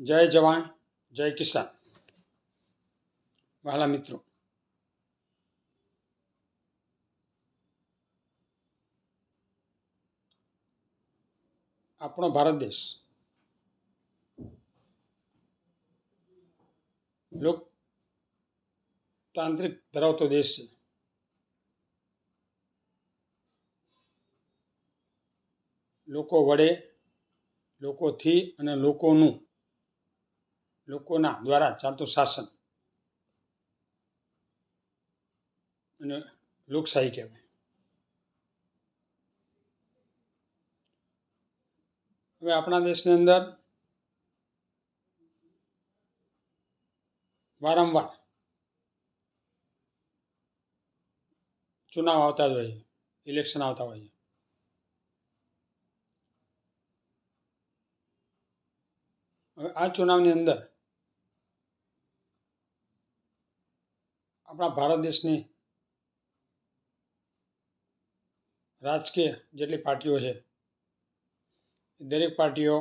જય જવાન જય કિસાન. વહાલા મિત્રો, આપણો ભારત દેશ લોકતાંત્રિક ધરાવતો દેશ છે. લોકો વડે, લોકોથી અને લોકોના દ્વારા ચાલતું શાસન અને લોકશાહી કહેવાય. હવે આપણા દેશની અંદર વારંવાર ચુનાવ આવતા જ હોય છે, ઇલેક્શન આવતા હોય છે. હવે આ ચુનાવની અંદર આપણા ભારત દેશની રાજકીય જેટલી પાર્ટીઓ છે, દરેક પાર્ટીઓ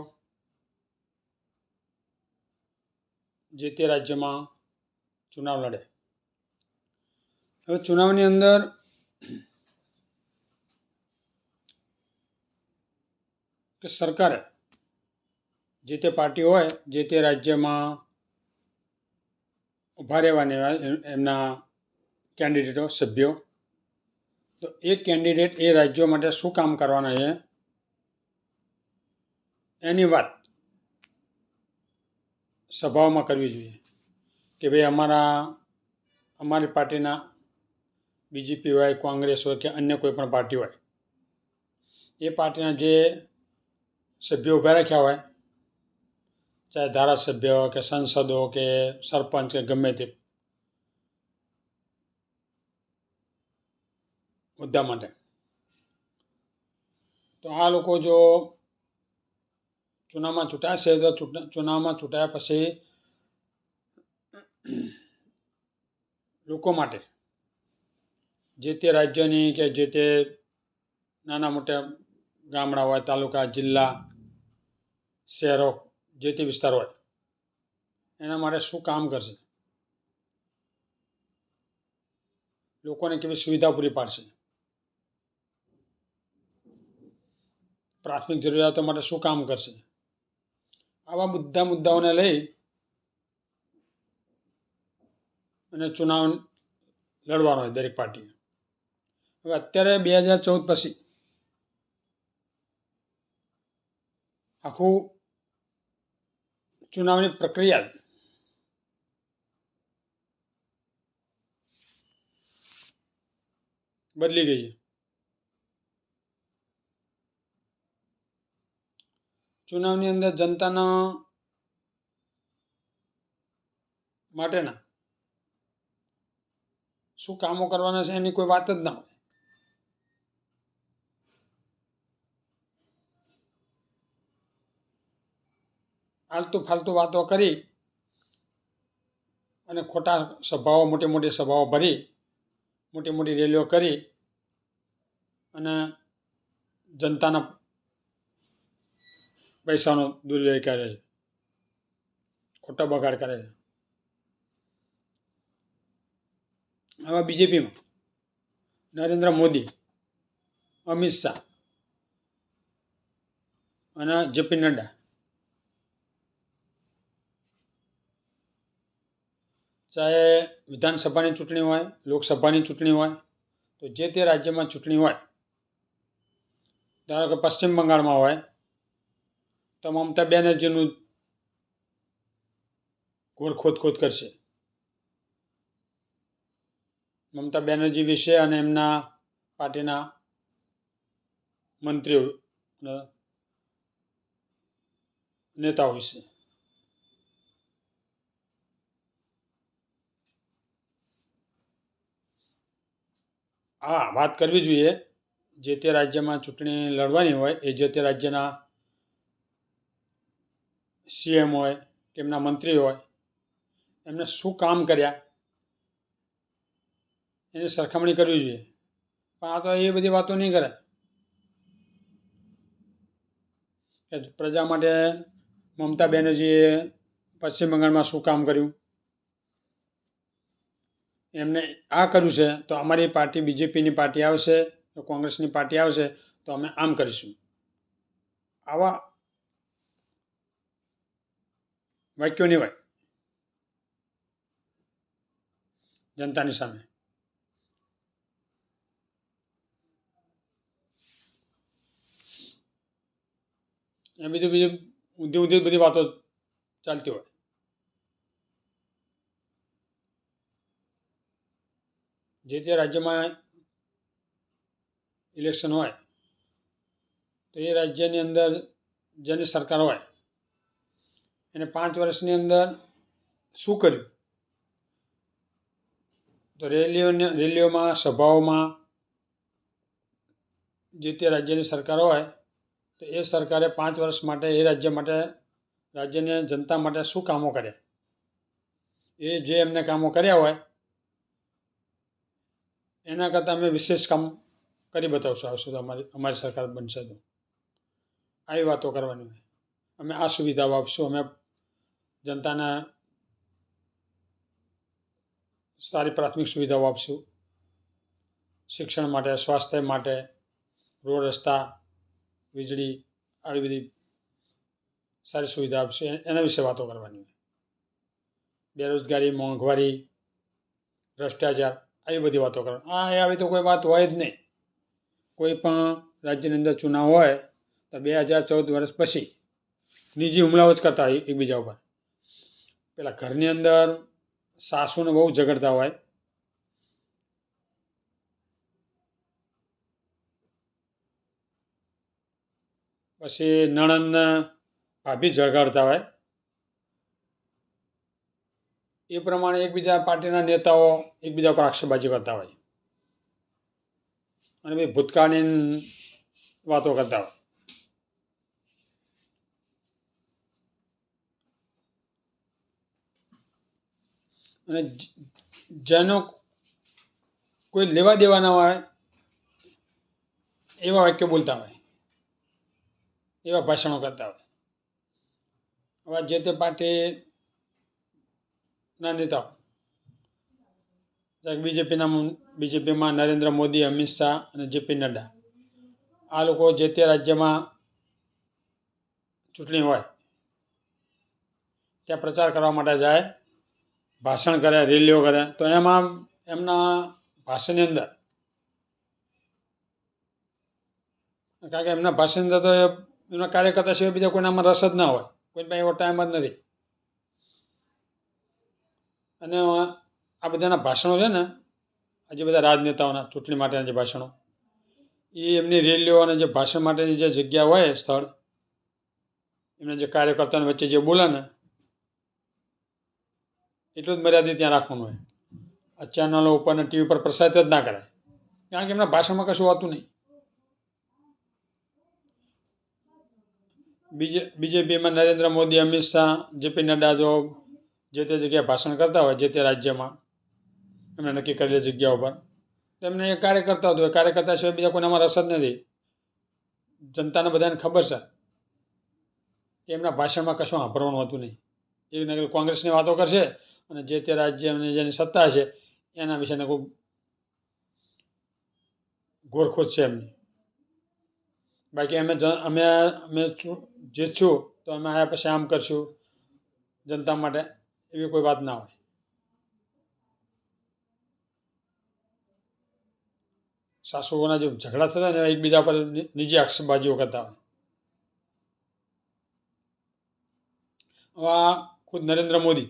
જે તે રાજ્યમાં ચુનાવ લડે. હવે ચુનાવની અંદર કે સરકારે જે તે પાર્ટી હોય જે તે રાજ્યમાં ઊભા રહેવાની એમના કેન્ડિડેટો, સભ્યો, તો એ કેન્ડિડેટ એ રાજ્યો માટે શું કામ કરવાના છે એની વાત સભાઓમાં કરવી જોઈએ. કે ભાઈ અમારી પાર્ટીના બીજેપી હોય, કોંગ્રેસ હોય કે અન્ય કોઈ પણ પાર્ટી હોય, એ પાર્ટીના જે સભ્યો ઊભા રાખ્યા હોય, ચાહે ધારાસભ્ય કે સંસદો કે સરપંચ કે ગમે તે મુદ્દા માટે, તો આ લોકો જો ચુનાવમાં ચૂંટાશે તો ચુનાવમાં ચૂંટાયા પછી લોકો માટે જે તે રાજ્યની કે જે તે નાના મોટા ગામડા હોય, તાલુકા, જિલ્લા, શહેરો, જે તે વિસ્તાર હોય, એના માટે શું કામ કરશે, લોકોને કેવી સુવિધા પૂરી પાડશે, પ્રાથમિક જરૂરિયાતો માટે શું કામ કરશે, આવા બધા મુદ્દાઓને લઈ અને ચુનાવ લડવાનો હોય દરેક પાર્ટીએ. હવે અત્યારે 2014 પછી આખું ચુનાવની પ્રક્રિયા બદલી ગઈ છે. ચુનાવની અંદર જનતાના માટેના શું કામો કરવાના છે એની કોઈ વાત જ ના હોય. આલતુ ફાલતુ વાતો કરી અને ખોટા સભાઓ, મોટી મોટી સભાઓ ભરી, મોટી મોટી રેલીઓ કરી અને જનતાના પૈસાનો દુર્વ્યય કરે છે, ખોટો બગાડ કરે છે. આવા બીજેપીમાં નરેન્દ્ર મોદી, અમિત શાહ અને જેપી નડ્ડા, ચાહે વિધાનસભાની ચૂંટણી હોય, લોકસભાની ચૂંટણી હોય, તો જે તે રાજ્યમાં ચૂંટણી હોય, ધારો કે પશ્ચિમ બંગાળમાં હોય તો મમતા બેનર્જીનું ઘોર ખોદ કરશે. મમતા બેનર્જી વિશે અને એમના પાર્ટીના મંત્રીઓ, નેતાઓ વિશે વાત કરવી જોઈએ. જે તે રાજ્યમાં ચૂંટણી લડવાની હોય એ જે તે રાજ્યના સીએમ હોય કે એમના મંત્રી હોય, એમને શું કામ કર્યા એની સરખામણી કરવી જોઈએ. પણ આ તો એ બધી વાતો નહીં કરે કે પ્રજા માટે મમતા બેનર્જીએ પશ્ચિમ બંગાળમાં શું કામ કર્યું, એમને આ કર્યું છે તો અમારી પાર્ટી બીજેપીની પાર્ટી આવશે તો કોંગ્રેસની પાર્ટી આવશે તો અમે આમ કરીશું. આવા વાક્યો નહીં હોય જનતાની સામે. એ બીજું ઊંધી બધી વાતો ચાલતી હોય. જે તે રાજ્યમાં ઇલેક્શન હોય તો એ રાજ્યની અંદર જેની સરકાર હોય એને 5 વર્ષની અંદર શું કર્યું, તો રેલીઓમાં સભાઓમાં જે તે રાજ્યની સરકાર હોય તો એ સરકારે 5 વર્ષ માટે એ રાજ્ય માટે રાજ્યની જનતા માટે શું કામો કર્યા, એ જે એમને કામો કર્યા હોય એના કરતાં અમે વિશેષ કામ કરી બતાવશું આવશું તો અમારી સરકાર બનશે તો. આવી વાતો કરવાની હોય. અમે આ સુવિધાઓ આપશું, અમે જનતાને સારી પ્રાથમિક સુવિધાઓ આપશું, શિક્ષણ માટે, સ્વાસ્થ્ય માટે, રોડ રસ્તા, વીજળી, આવી બધી સારી સુવિધા આપશે, એના વિશે વાતો કરવાની હોય. બેરોજગારી, મોંઘવારી, ભ્રષ્ટાચાર, આવી બધી વાતો કરવાની. આવી તો કોઈ વાત હોય જ નહીં. કોઈ પણ રાજ્યની અંદર ચુનાવ હોય તો 2014 વર્ષ પછી નિજી હુમલાઓ જ કરતા હોય એકબીજા ઉપર. પેલા ઘરની અંદર સાસુને બહુ ઝઘડતા હોય, પછી નણંદને ભાભી ઝઘડતા હોય. એ પ્રમાણે એકબીજા પાર્ટીના નેતાઓ એકબીજા પર આક્ષેપબાજી કરતા હોય અને ભાઈ ભૂતકાળની વાતો કરતા હોય. અને જેનો કોઈ લેવા દેવા ના હોય એવા વાક્યો બોલતા હોય, એવા ભાષણો કરતા હોય. હવે જે તે પાર્ટીના નેતાઓ બીજેપીમાં નરેન્દ્ર મોદી, અમિત શાહ અને જેપી નડ્ડા, આ લોકો જે તે રાજ્યમાં ચૂંટણી હોય ત્યાં પ્રચાર કરવા માટે જાય, ભાષણ કરે, રેલીઓ કરે, તો એમાં એમના ભાષણની અંદર, કારણ કે એમના ભાષણની અંદર તો એમના કાર્યકર્તા સિવાય બીજા કોઈનામાં રસ જ ના હોય, કોઈ પાસે એવો ટાઈમ જ નથી. અને આ બધાના ભાષણો છે ને, આ જે બધા રાજનેતાઓના ચૂંટણી માટેના જે ભાષણો, એ એમની રેલીઓ અને જે ભાષણ માટેની જે જગ્યા હોય સ્થળ, એમના જે કાર્યકર્તાઓની વચ્ચે જે બોલે ને એટલું જ મર્યાદિત ત્યાં રાખવાનું હોય. આ ચેનલો ઉપર અને ટીવી પર પ્રસારિત જ ના કરાય, કારણ કે એમના ભાષણમાં કશું હોતું નહીં. બીજેપીમાં નરેન્દ્ર મોદી, અમિત શાહ, જેપી નડ્ડા જો જે તે જગ્યાએ ભાષણ કરતા હોય જે તે રાજ્યમાં એમને નક્કી કરેલી જગ્યા ઉપર, તેમને એ કાર્યકર્તા હોય, કાર્યકર્તા સિવાય બીજા કોઈનામાં રસ જ નથી. જનતાને બધાને ખબર છે કે એમના ભાષણમાં કશું સાંભળવાનું હોતું નહીં. એ કોંગ્રેસની વાતો કરશે અને જે તે રાજ્યની જેની સત્તા છે એના વિશેને કોઈ ગોરખોજ છે એમની. બાકી અમે જીતશું તો અમે આયા પછી આમ કરશું જનતા માટે, એવી કોઈ વાત ના હોય. સાસુઓના જે ઝઘડા થતા ને એકબીજા પર નીજી આક્ષેપબાજીઓ કરતા હોય. હવે ખુદ નરેન્દ્ર મોદી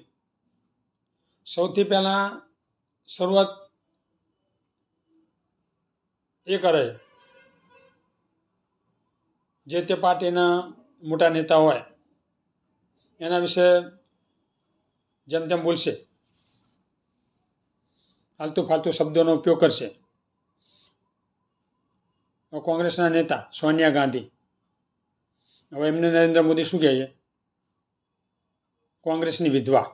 સૌથી પહેલાં શરૂઆત એ કરે, જે તે પાર્ટીના મોટા નેતા હોય એના વિશે જેમ તેમ બોલશે, આલતુ ફાલતુ શબ્દોનો ઉપયોગ કરશે. કોંગ્રેસના નેતા સોનિયા ગાંધી, હવે એમને નરેન્દ્ર મોદી શું કહે છે, કોંગ્રેસની વિધવા.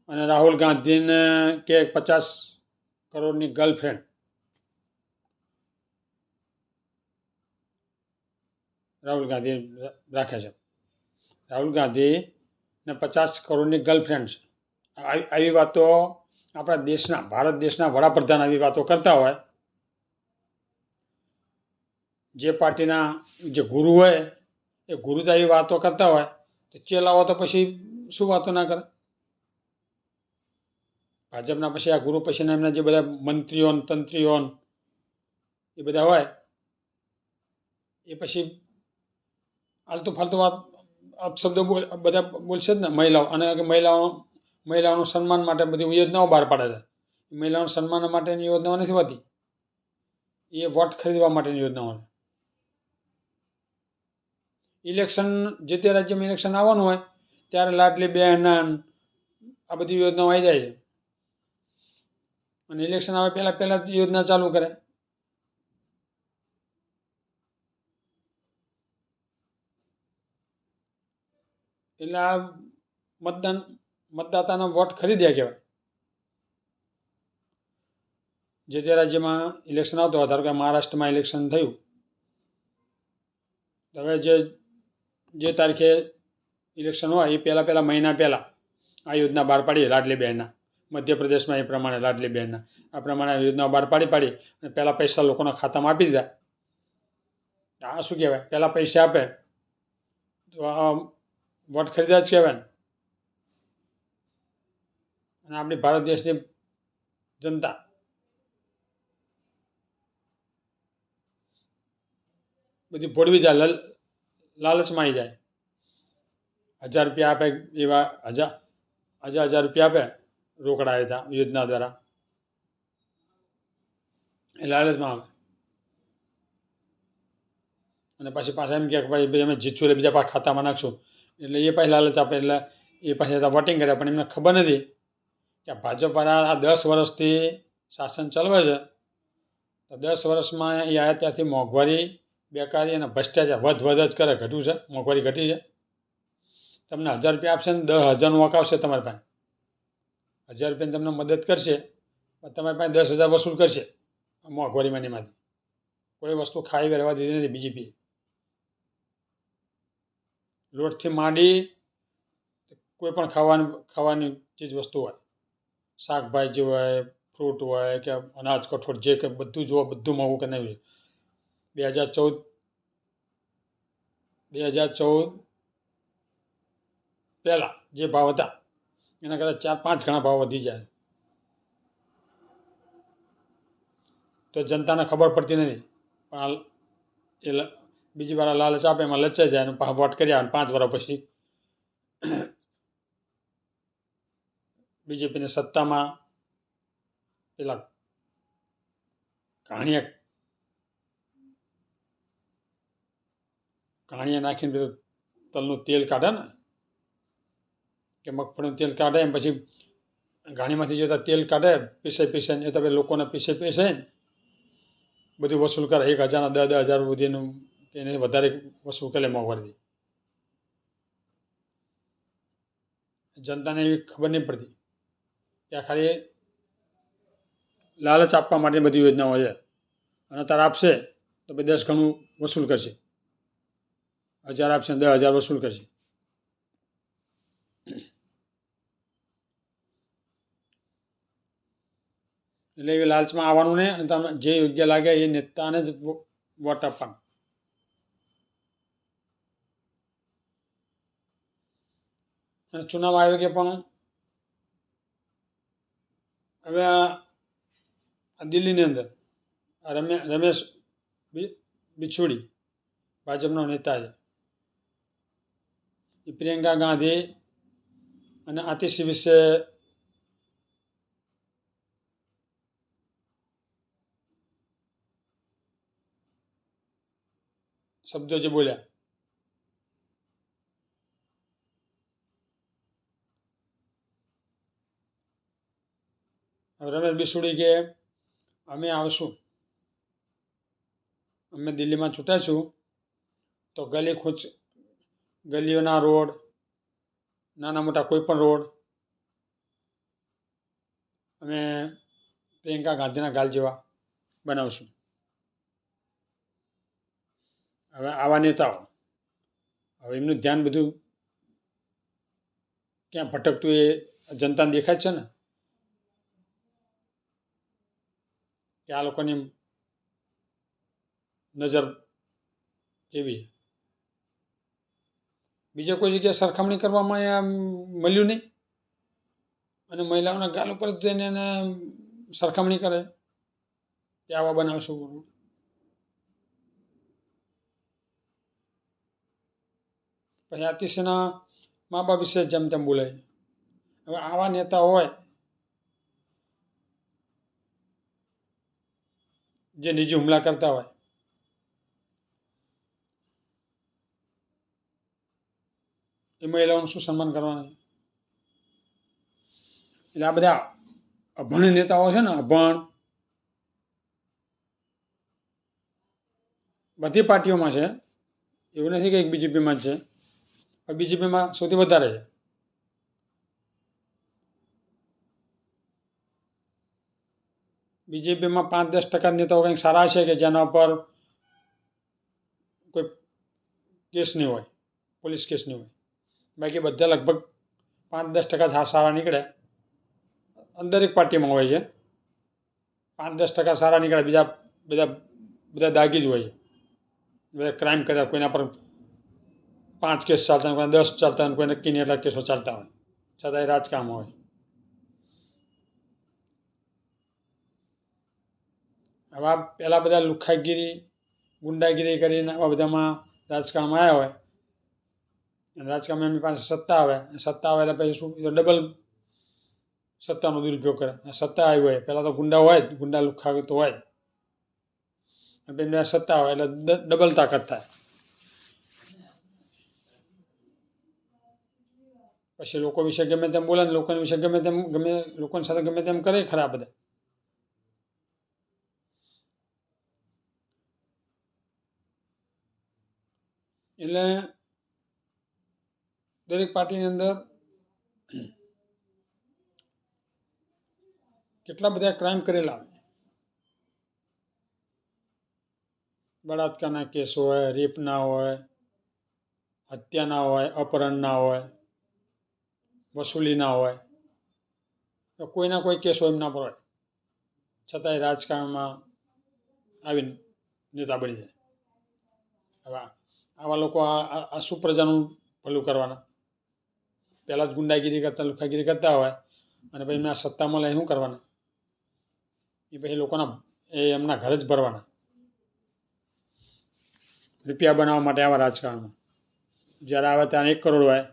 અને રાહુલ ગાંધીને કે 50 કરોડની ગર્લફ્રેન્ડ. રાહુલ ગાંધી રાખે છે. રાહુલ ગાંધી ને 50 કરોડની ગર્લફ્રેન્ડ છે. આવી વાતો આપણા દેશના ભારત દેશના વડાપ્રધાન આવી વાતો કરતા હોય, જે પાર્ટીના જે ગુરુ હોય એ ગુરુ તો આવી વાતો કરતા હોય, તો ચેલાઓ તો પછી શું વાતો ના કરે. ભાજપના પછી આ ગુરુ પછીના એમના જે બધા મંત્રીઓ તંત્રીઓ એ બધા હોય, એ પછી આલતુ ફાલતુ વાત અપશબ્દો બધા બોલશે જ ને. મહિલાઓ અને મહિલાઓનું સન્માન માટે બધી યોજનાઓ બહાર પાડે છે. મહિલાઓના સન્માન માટેની યોજનાઓ નથી હોતી, એ વોટ ખરીદવા માટેની યોજનાઓ છે. ઇલેક્શન જે તે રાજ્યમાં ઇલેક્શન આવવાનું હોય ત્યારે લાડલી બહેન આ બધી યોજનાઓ આવી જાય છે, અને ઇલેક્શન આવે પહેલાં યોજના ચાલુ કરે. એટલે આ મતદાતાના વોટ ખરીદ્યા કહેવાય. જે તે રાજ્યમાં ઇલેક્શન આવતો હોય, ધારો કે મહારાષ્ટ્રમાં ઇલેક્શન થયું, હવે જે તારીખે ઇલેક્શન હોય એ પહેલાં મહિના પહેલાં આ યોજના બહાર પાડીએ લાડલી બહેનના. મધ્યપ્રદેશમાં એ પ્રમાણે લાડલી બહેનના આ પ્રમાણે યોજના બહાર પાડી અને પહેલાં પૈસા લોકોના ખાતામાં આપી દીધા. આ શું કહેવાય? પહેલાં પૈસા આપે તો આ વોટ ખરીદ્યા જ કહેવાય ને. અને આપણી ભારત દેશની જનતા બધી ભોળવી જાય, લાલચમાં આવી જાય. 1000 રૂપિયા આપે, એવા હજાર રૂપિયા આપે રોકડા આવ્યા યોજના દ્વારા, એ લાલચમાં આવે. અને પછી પાછા એમ કહે કે ભાઈ અમે જીતશું એટલે બીજા પાછા ખાતામાં નાખશું, એટલે એ પાછી લાલચ આપે. એટલે એ પાછી વોટિંગ કરે, પણ એમને ખબર નથી કે ભાજપવાળા આ 10 વર્ષથી શાસન ચલાવે છે. તો 10 વર્ષમાં એ આવ્યા ત્યાંથી મોંઘવારી, બેકારી અને ભ્રષ્ટાચાર વધ જ કરે. ઘટ્યું છે? મોંઘવારી ઘટી છે? તમને 1000 રૂપિયા આપશે ને 10,000નું વોક આવશે તમારી પાસે. 1000 રૂપિયાની તમને મદદ કરશે, પણ તમારી પાસે 10,000 વસૂલ કરશે મોંઘવારીમાં એમાંથી. કોઈ વસ્તુ ખાઈ રહેવા દીધી નથી બીજેપીએ. લોટથી માંડી કોઈ પણ ખાવાની ચીજ વસ્તુ હોય, શાકભાજી હોય, ફ્રૂટ હોય કે અનાજ કઠોળ, જે કે બધું જુઓ, બધું મોંઘું કરી નાખ્યું. 2014 પહેલાં જે ભાવ હતા એના કરતાં 4-5 ગણા ભાવ વધી જાય. તો જનતાને ખબર પડતી નથી, પણ એ બીજી વાર લાલચ આપે, એમાં લચાઈ જાય અને વોટ કર્યા અને 5 વર્ષ પછી બીજેપીની સત્તામાં પેલા કાણીએ નાખીને પેલું તલનું તેલ કાઢે ને, કે મગફળીનું તેલ કાઢે, એમ પછી ઘાણીમાંથી જતા તેલ કાઢે પીસે ને, એ તો લોકોને પીસે ને બધું વસૂલ કરે. 1,000 10,000 સુધીનું એને વધારે વસૂલ કરે મોંઘવારીથી. જનતાને એવી ખબર નહીં પડતી કે આ ખાલી લાલચ આપવા માટે બધી યોજનાઓ છે. અને તારે આપશે તો ભાઈ 10 ગણું વસૂલ કરશે. 1000 આપશે ને 10,000 વસૂલ કરશે. એટલે એ લાલચમાં આવવાનું નહીં, અને તમે જે યોગ્ય લાગે એ નેતાને જ વોટ આપવાનો. અને ચુનાવ આયોગે પણ હવે આ દિલ્હીની અંદર રમેશ બિછોડી ભાજપનો નેતા છે, એ પ્રિયંકા ગાંધી અને આતિશી વિશે શબ્દો જે બોલ્યા, રમેશ બિછોડી કે અમે આવશું, અમે દિલ્હીમાં ચૂંટાઈશું તો ગલીઓના રોડ, નાના મોટા કોઈ પણ રોડ અમે પ્રિયંકા ગાંધીના ગાલ જેવા બનાવશું. હવે આવા નેતાઓ, હવે એમનું ધ્યાન બધું ક્યાં ભટકતું એ જનતાને દેખાય છે ને કે આ લોકોની નજર કેવી. બીજે કોઈ જગ્યાએ સરખામણી કરવામાં મળ્યું નહીં, અને મહિલાઓના ગાલ ઉપર જ જઈને એને સરખામણી કરે કે આવા બનાવશું. પછી અતિશયના મા બાપ વિશે જેમ તેમ બોલાય. હવે આવા નેતા હોય જે નિજી હુમલા કરતા હોય, એ મહિલાઓનું શું સન્માન કરવાનું? એટલે આ બધા અભણ નેતાઓ છે ને, અભણ બધી પાર્ટીઓમાં છે, એવું નથી કે એક બીજેપીમાં જ છે, પણ બીજેપીમાં સૌથી વધારે છે. બીજેપીમાં 5-10% નેતાઓ કંઈક સારા છે કે જેના ઉપર કોઈ કેસ નહીં હોય, પોલીસ કેસ નહીં હોય. બાકી બધા લગભગ 5-10% સારા નીકળે. દરેક પાર્ટીમાં હોય છે, 5-10% સારા નીકળે, બીજા બધા બધા દાગી જ હોય છે. બધા ક્રાઇમ કર્યા, કોઈના પર 5 કેસ ચાલતા હોય, કોઈને 10 ચાલતા હોય, કોઈ નક્કી નહીં એટલા કેસો ચાલતા હોય, છતાં એ રાજકારણમાં હોય. હવે પહેલાં બધા લુખ્ખાગીરી, ગુંડાગીરી કરીને આવા બધામાં રાજકારણમાં આવ્યા હોય, અને રાજકારણમાં એમની પાસે સત્તા આવે એટલે પછી શું, ડબલ સત્તાનો દુરુપયોગ કરે. સત્તા આવી હોય પહેલાં તો ગુંડા હોય જ, ગુંડા લુખ્ખા તો હોય જ, અને પછી સત્તા હોય એટલે ડબલ તાકાત થાય. પછી લોકો વિશે ગમે તેમ બોલે, લોકોની વિશે લોકોની સાથે ગમે તેમ કરે ખરા બધા. એટલે દરેક પાર્ટીની અંદર કેટલા બધા ક્રાઇમ કરેલા હોય. બળાત્કારના કેસ હોય, રેપના હોય, હત્યાના હોય, અપહરણના હોય, વસૂલીના હોય, તો કોઈના કોઈ કેસો એમના પર હોય, છતાંય રાજકારણમાં આવીને નેતા બની જાય. હવે આવા લોકો આ શું પ્રજાનું ભલું કરવાના? પહેલાં જ ગુંડાગીરી કરતા, લુખાગીરી કરતા હોય, અને પછી એમના સત્તામાં લઈ શું કરવાના? એ પછી લોકોના એમના ઘર જ ભરવાના. રૂપિયા બનાવવા માટે આવા રાજકારણમાં જ્યારે આવે ત્યાં 1 કરોડ હોય,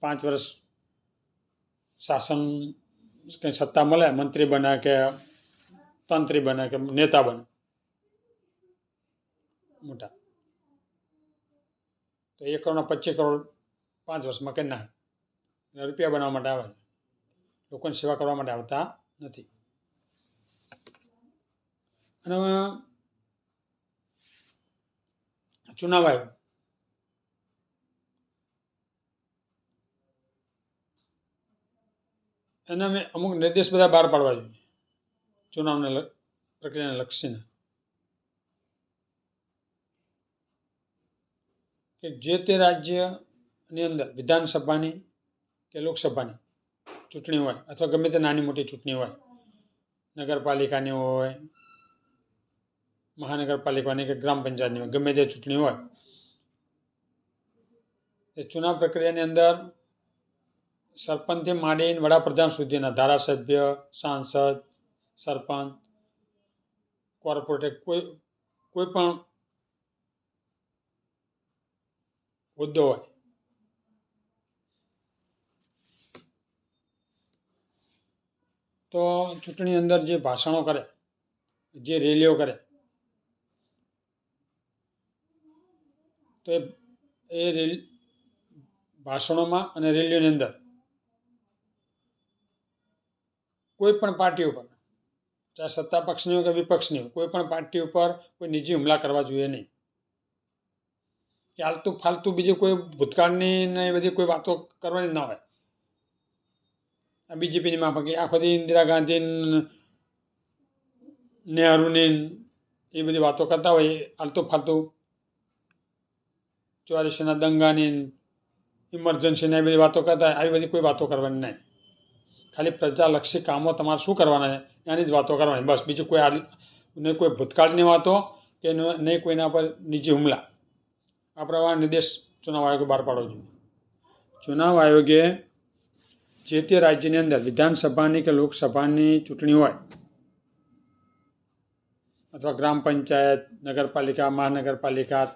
5 વર્ષ શાસન કંઈ સત્તા મળે, મંત્રી બને કે તંત્રી બને કે નેતા બને મોટા, તો 1 કરોડના 25 કરોડ 5 વર્ષમાં કરી નાખે. રૂપિયા બનાવવા માટે આવે, લોકોની સેવા કરવા માટે આવતા નથી. અને ચુનાવ આવ્યો, એને અમે અમુક નિર્દેશ બધા બહાર પાડવા જોઈએ ચુનાવને પ્રક્રિયાને લક્ષીને, કે જે તે રાજ્યની અંદર વિધાનસભાની કે લોકસભાની ચૂંટણી હોય, અથવા ગમે તે નાની મોટી ચૂંટણી હોય, નગરપાલિકાની હોય, મહાનગરપાલિકાની કે ગ્રામ પંચાયતની હોય, ગમે તે ચૂંટણી હોય, એ ચુનાવ પ્રક્રિયાની અંદર સરપંચથી માંડીને વડાપ્રધાન સુધીના ધારાસભ્ય, સાંસદ, સરપંચ, કોર્પોરેટર, કોઈ પણ હોદ્દો હોય, તો ચૂંટણી અંદર જે ભાષણો કરે, જે રેલીઓ કરે, તો એ ભાષણોમાં અને રેલીઓની અંદર કોઈ પણ પાર્ટી ઉપર, ચાહે સત્તા પક્ષની હોય કે વિપક્ષની હોય, કોઈ પણ પાર્ટી ઉપર કોઈ નિજી હુમલા કરવા જોઈએ નહીં. કે આલતું ફાલતું બીજી કોઈ ભૂતકાળની ને એ બધી કોઈ વાતો કરવાની ના હોય. આ બીજેપીની માફક આખો દી ઇન્દિરા ગાંધી, નહેરુની એ બધી વાતો કરતા હોય, આલતું ફાલતું 84ના દંગાની ઇમરજન્સીને એ બધી વાતો કરતા આવી બધી કોઈ વાતો કરવાની નહીં. ખાલી પ્રજાલક્ષી કામો તમારે શું કરવાના છે એની જ વાતો કરવાની બસ. બીજું કોઈ નહીં કોઈ ભૂતકાળની વાતો કે નહીં કોઈના પર નિજી હુમલા. આ પ્રમાણે નિર્દેશ ચુનાવ આયોગે બહાર પાડવો જોઈએ. ચુનાવ આયોગે જે તે રાજ્યની અંદર વિધાનસભાની કે લોકસભાની ચૂંટણી હોય અથવા ગ્રામ પંચાયત, નગરપાલિકા, મહાનગરપાલિકા,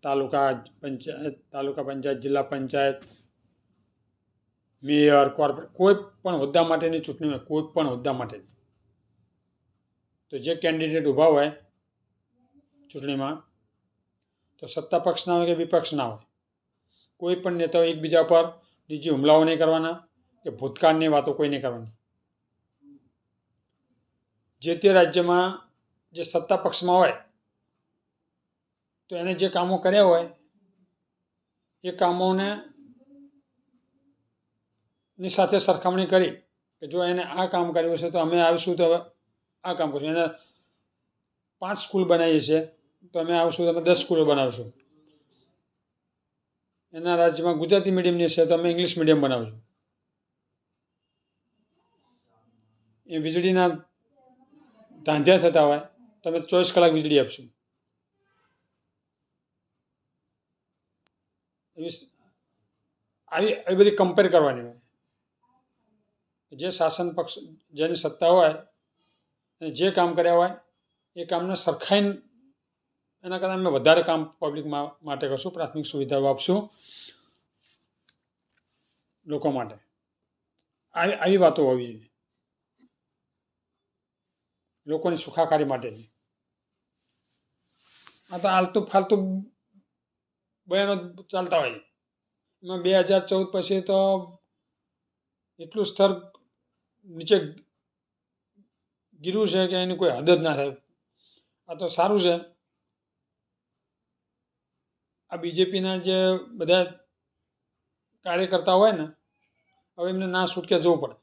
તાલુકા પંચાયત, જિલ્લા પંચાયત, મેયર, કોર્પોરેટ, કોઈ પણ હોદ્દા માટેની ચૂંટણી હોય, કોઈ પણ હોદ્દા માટેની, તો જે કેન્ડિડેટ ઊભા હોય ચૂંટણીમાં, તો સત્તા પક્ષના હોય કે વિપક્ષના હોય, કોઈ પણ નેતાઓ એકબીજા પર નિજી હુમલાઓ નહીં કરવાના કે ભૂતકાળની વાતો કોઈ નહીં કરવાની. જે તે રાજ્યમાં જે સત્તા પક્ષમાં હોય તો એને જે કામો કર્યા હોય એ કામોને ની સાથે સરખામણી કરી કે જો એને આ કામ કર્યું છે તો અમે આવીશું તો હવે આ કામ કરીશું. એને 5 સ્કૂલ બનાવી છે તો અમે આવીશું તો અમે 10 સ્કૂલો બનાવીશું. એના રાજ્યમાં ગુજરાતી મીડિયમની છે તો અમે ઇંગ્લિશ મીડિયમ બનાવીશું. એ વીજળીના ધાંધ્યા થતા હોય તો અમે 24 કલાક વીજળી આપશું. આવી બધી કમ્પેર કરવાની હોય. જે શાસન પક્ષ જેની સત્તા હોય અને જે કામ કર્યા હોય એ કામને સરખાઈને એના કરતાં અમે વધારે કામ પબ્લિક માટે કરશું, પ્રાથમિક સુવિધાઓ આપશું લોકો માટે. આવી વાતો હોવી જોઈએ લોકોની સુખાકારી માટેની. આ તો આલતુ ફાલતુ બયાનો ચાલતા હોય. એમાં 2014 પછી તો એટલું સ્તર નીચે ગીર્યું છે કે એની કોઈ હદ જ ના થાય. આ તો સારું છે. આ બીજેપીના જે બધા કાર્યકર્તા હોય ને, હવે એમને ના છૂટકે જવું પડે.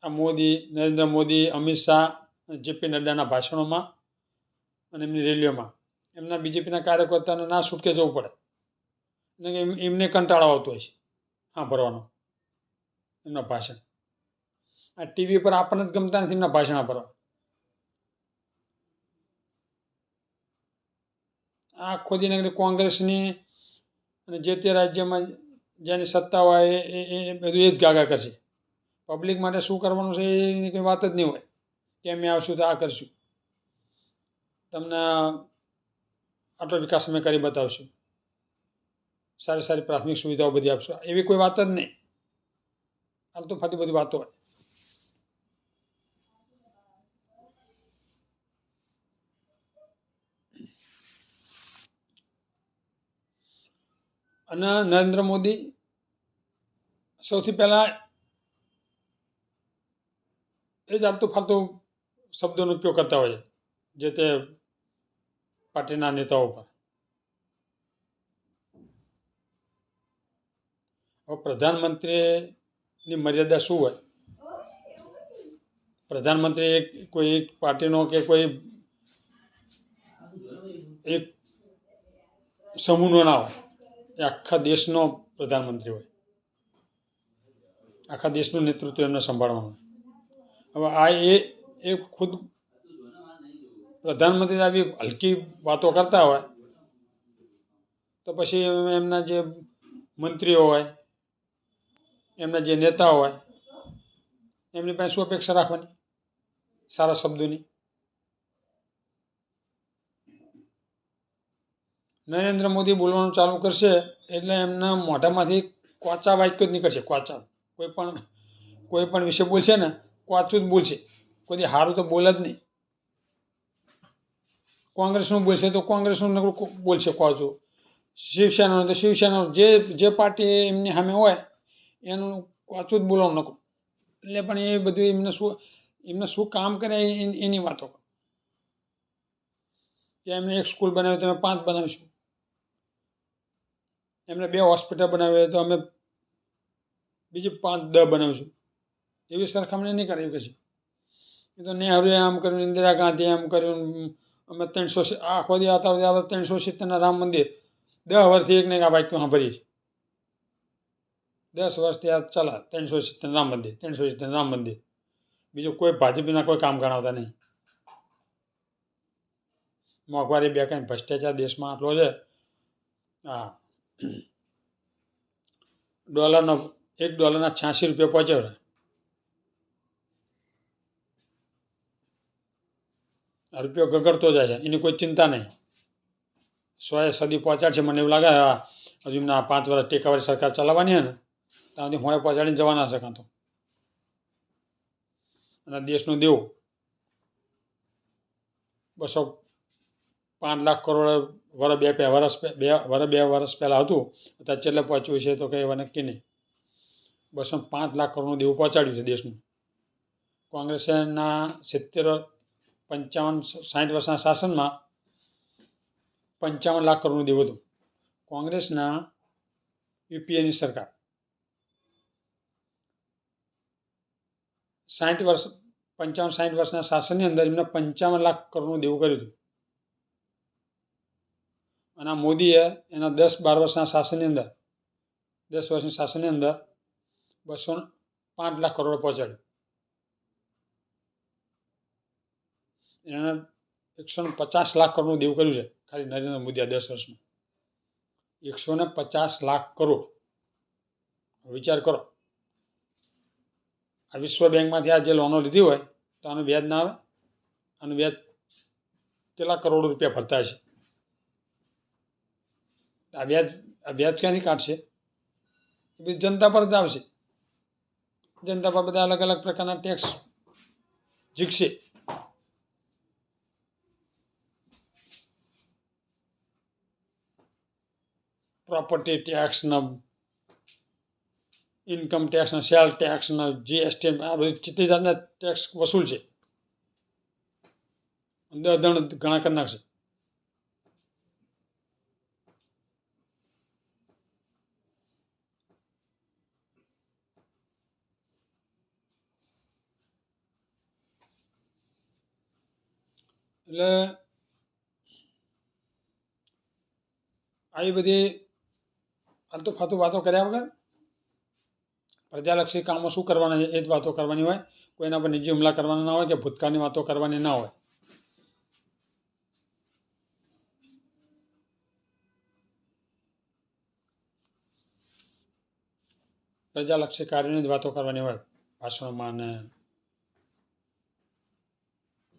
આ મોદી, નરેન્દ્ર મોદી, અમિત શાહ, જેપી નડ્ડાના ભાષણોમાં અને એમની રેલીઓમાં એમના બીજેપીના કાર્યકર્તાને ના છૂટકે જવું પડે. એટલે કે એમને કંટાળો આવતો હોય છે હા ભરવાનો એમના ભાષણ. આ ટીવી પર આપણને જ ગમતા નથી એમના ભાષણ ભરવા. આખો દિન કોંગ્રેસની અને જે તે રાજ્યમાં જેની સત્તા હોય એ બધું એ જ ગાગા કરશે. પબ્લિક માટે શું કરવાનું છે એની કંઈ વાત જ નહીં હોય કે અમે આવશું તો આ કરશું, તમને આટલો વિકાસ અમે કરી બતાવશું, સારી સારી પ્રાથમિક સુવિધાઓ બધી આપશું, એવી કોઈ વાત જ નહીં. આલતુ ફાલતુ બધી વાતો હોય. અને નરેન્દ્ર મોદી સૌથી પહેલાં એ જ આલતુ ફાલતુ શબ્દોનો ઉપયોગ કરતા હોય જે તે પાર્ટીના નેતાઓ પર. હવે પ્રધાનમંત્રીની મર્યાદા શું હોય? પ્રધાનમંત્રી કોઈ એક પાર્ટીનો કે કોઈ એક સમૂહનો ના હોય, એ આખા દેશનો પ્રધાનમંત્રી હોય. આખા દેશનું નેતૃત્વ એમને સંભાળવાનું હોય. હવે આ એ ખુદ પ્રધાનમંત્રી આવી હલકી વાતો કરતા હોય તો પછી એમના જે મંત્રીઓ હોય, એમના જે નેતાઓ હોય, એમની પાસે શું અપેક્ષા રાખવાની સારા શબ્દોની? નરેન્દ્ર મોદી બોલવાનું ચાલુ કરશે એટલે એમના મોઢામાંથી કોચા વાક્યો જ નીકળશે. કોચા કોઈ પણ વિષય બોલશે ને કોચું જ બોલશે. કોઈ સારું તો બોલે જ નહીં. કોંગ્રેસનું બોલશે તો કોંગ્રેસનું બોલશે કોચું, શિવસેનાનું તો શિવસેનાનું, જે પાર્ટી એમની સામે હોય એનું કોચું જ બોલવાનું નકરું. એટલે પણ એ બધું એમને શું કામ કરે એની વાતો. કે એમને એક સ્કૂલ બનાવી તો અમે 5 બનાવીશું, એમને 2 હોસ્પિટલ બનાવી તો અમે બીજી 5-10 બનાવીશું. એવી સરખામણી નહીં કરવી કશી. એ તો નહેરુએ આમ કર્યું, ઇન્દિરા ગાંધીએ આમ કર્યું, અમે 300 આખો દી આવતા 370ના રામ મંદિર 10 વર્ષથી એક ને એક આ વાક્યો સાંભળીએ. 10 વર્ષથી આ ચાલે 370 રામ મંદિર 370 રામ મંદિર. બીજું કોઈ ભાજપના કોઈ કામ ગણાવતા નહીં. મોંઘવારી બે કંઈ ભ્રષ્ટાચાર દેશમાં આટલો છે. હા, $1 $86 પહોંચ્યો રહે. રૂપિયો ગગડતો જાય છે, એની કોઈ ચિંતા નહીં. 100 સદી પહોંચાડશે. મને એવું લાગે હજુ ના 5 વર્ષ ટેકાવાળી સરકાર ચલાવવાની છે ને ત્યાં સુધી હું પહોંચાડીને જવાના છે કાં તો. અને દેશનું દેવું 205 લાખ કરોડ વર્ષ બે વર્ષ પહેલાં હતું. અત્યારે છેલ્લે પહોંચ્યું છે તો કંઈ એવા નક્કી નહીં. 205 લાખ કરોડનું દેવું પહોંચાડ્યું છે દેશનું. કોંગ્રેસના 70 55 60 વર્ષના શાસનમાં 55 લાખ કરોડનું દેવું હતું. કોંગ્રેસના યુપીએની સરકાર 55-60 વર્ષના શાસનની અંદર એમને 55 લાખ કરોડનું દેવું કર્યું હતું. અને મોદીએ એના 10-12 વર્ષના શાસનની અંદર 10 વર્ષની શાસનની અંદર 205 લાખ કરોડ પહોંચાડ્યું. એને 150 લાખ કરોડનું દેવું કર્યું છે ખાલી નરેન્દ્ર મોદીએ 10 વર્ષમાં. 150 લાખ કરોડ. વિચાર કરો, આ વિશ્વ બેંકમાંથી આ જે લોનો લીધી હોય તો આનું વ્યાજ ના આવે. આનું વ્યાજ કેટલા કરોડ રૂપિયા ભરતા છે. આ વ્યાજ ક્યાંથી કાઢશે? એ બધી જનતા પર જ આવશે. જનતા પર બધા અલગ અલગ પ્રકારના ટેક્સ ઝીકશે. પ્રોપર્ટી ટેક્સનો, ઇન્કમ ટેક્સનો, સેલ ટેક્સનો, જીએસટી, આ બધી કેટલી જાતના ટેક્સ વસૂલ છે. દણ ઘણા કરી નાખશે. એટલે આવી બધી આલતુ ફાલતુ વાતો કર્યા વગર પ્રજાલક્ષી કામો શું કરવાના છે એ જ વાતો કરવાની હોય. કોઈના પર નિજી હુમલા કરવાના ના હોય કે ભૂતકાળની વાતો કરવાની ના હોય. પ્રજાલક્ષી કાર્યની જ વાતો કરવાની હોય ભાષણોમાં અને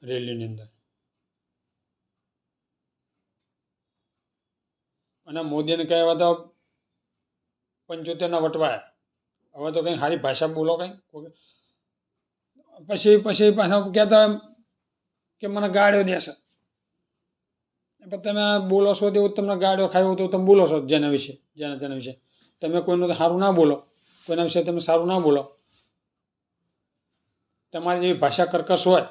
રેલીની અંદર. અને મોદીને કહેવા તો 75ના વટવાયા. હવે તો કંઈ સારી ભાષા બોલો કંઈ. પછી પાછા કહેતા કે મને ગાળ્યો દેશે. પણ તમે બોલો છો તેવું તમને ગાળ્યો ખાયો તો તમે બોલો છો જેના વિશે તેના વિશે. તમે કોઈનું સારું ના બોલો, કોઈના વિશે તમે સારું ના બોલો. તમારી જેવી ભાષા કર્કશ હોય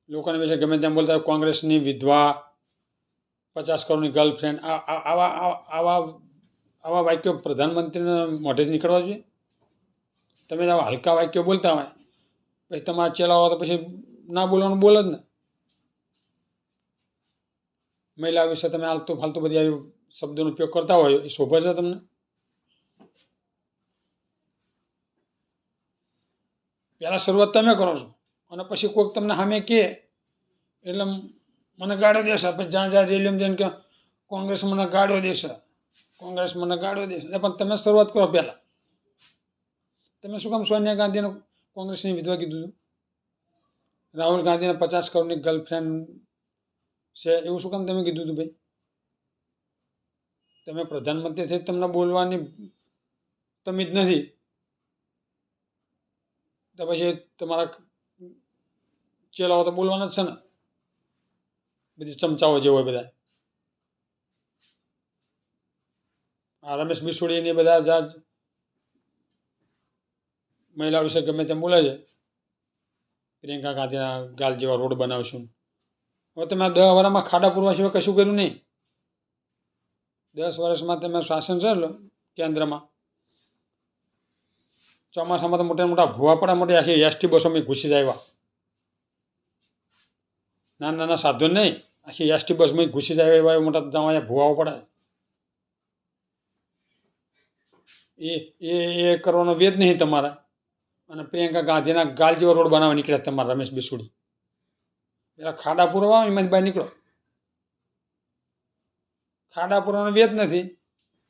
લોકોના વિશે ગમે તેમ બોલતા, કોંગ્રેસની વિધવા, 50 કરોડની ગર્લફ્રેન્ડ, આવા વાક્યો પ્રધાનમંત્રીના મોઢેથી નીકળવા જોઈએ. તમે આવા હલકા વાક્યો બોલતા હોય પછી તમારા ચેલાઓ તો પછી ના બોલવાનું બોલો જ ને. મહિલા વિશે તમે આલતુ ફાલતુ બધી આવી શબ્દોનો ઉપયોગ કરતા હોય એ શોભે છે તમને? પહેલાં શરૂઆત તમે કરો છો અને પછી કોઈક તમને સામે કહે એટલે મને ગાળો દેશે. પછી જ્યાં રેલીમાં જઈને કે કોંગ્રેસ મને ગાળો દેશે, કોંગ્રેસ મને ગાળો દેશે. પણ તમે શરૂઆત કરો પહેલાં. તમે શું કામ સોનિયા ગાંધીને કોંગ્રેસની વિધવા કીધું હતું? રાહુલ ગાંધીને 50 કરોડની ગર્લફ્રેન્ડ છે એવું શું કામ તમે કીધું હતું ભાઈ? તમે પ્રધાનમંત્રી થઈ તમને બોલવાની તમીજ નથી તો પછી તમારા ચેલાઓ તો બોલવાના જ છે ને. બધી ચમચાઓ જે હોય બધા. આ રમેશ બિસોડીને બધા જ મહિલાઓ વિશે ગમે તેમ બોલે છે. પ્રિયંકા ગાંધીના ગાલ જેવા રોડ બનાવશું. હવે તમે 10 વર્ષમાં ખાડા પૂરવા સિવાય કશું કર્યું નહીં. 10 વર્ષમાં તમે શાસન છે કેન્દ્રમાં. ચોમાસામાં તો મોટા ભૂવા પડા મોટી આખી એસટી બસોમાં ઘૂસી જાય. નાના નાના સાધન નહીં, આખી એસટી બસમાં ઘૂસી જાય એવા મોટા જવા ભૂવાઓ પડે. એ કરવાનો વેદ નહીં તમારે. અને પ્રિયંકા ગાંધીના ગાલ જેવો રોડ બનાવવા નીકળ્યા તમારા રમેશ બિસુડી. પેલા ખાડા પૂરવા એમાંથી બહાર નીકળો. ખાડા પૂરવાનો વેદ નથી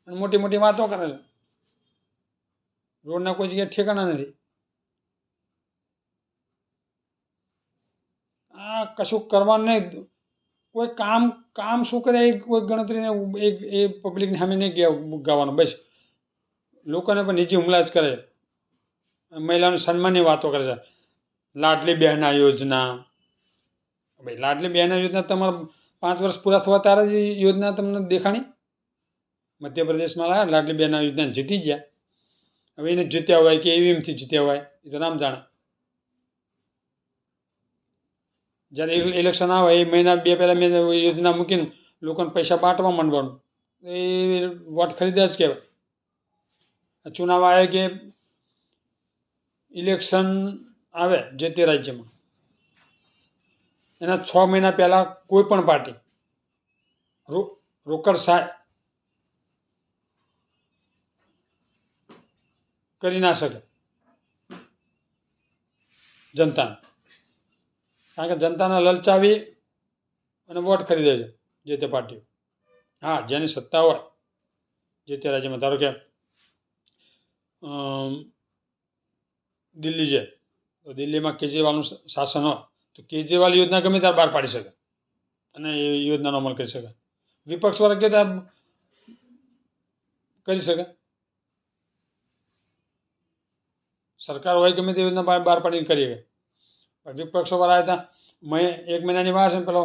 અને મોટી મોટી વાતો કરે છે. રોડના કોઈ જગ્યાએ ઠેકાણા નથી. આ કશું કરવાનું નહીં. કોઈ કામ શું કરે એ કોઈ ગણતરીને એ પબ્લિકને સામે નહીં ગાવાનું. બસ લોકોને પણ નીચે હુમલા જ કરે. મહિલાઓને સન્માનની વાતો કરે છે. લાડલી બહેના યોજના. ભાઈ લાડલી બહેના યોજના તમારા 5 વર્ષ પૂરા થવા તારે જ યોજના તમને દેખાણી. મધ્યપ્રદેશમાં લાયા લાડલી બહેના યોજના જીતી ગયા. હવે એને જીત્યા હોય કે ઈવીએમથી જીત્યા હોય એ તો નામ જાણે. જ્યારે ઇલેક્શન આવે એ મહિના 2 પહેલાં મેં યોજના મૂકીને લોકોને પૈસા બાંટવા માંડવાનું. એ વોટ ખરીદ્યા જ કહેવાય. ચુનાવ આવે કે ઇલેક્શન આવે જે તે રાજ્યમાં એના 6 મહિના પહેલાં કોઈ પણ પાર્ટી રોકડ સહાય કરી ના શકે જનતાને. કારણ કે જનતાને લલચાવી અને વોટ ખરીદે છે જે તે પાર્ટીઓ. હા, જેની સત્તા હોય જે તે રાજ્યમાં. ધારો કે દિલ્હી છે તો દિલ્હીમાં કેજરીવાલનું શાસન હોય તો કેજરીવાલ યોજના ગમે ત્યારે બહાર પાડી શકે અને એ યોજનાનો અમલ કરી શકે. વિપક્ષવાળા કે કરી શકે. સરકાર હોય ગમે તે યોજના બહાર પાડીને કરી શકે. વિપક્ષોવાળા હતા 1 મહિનાની વાર છે. પેલો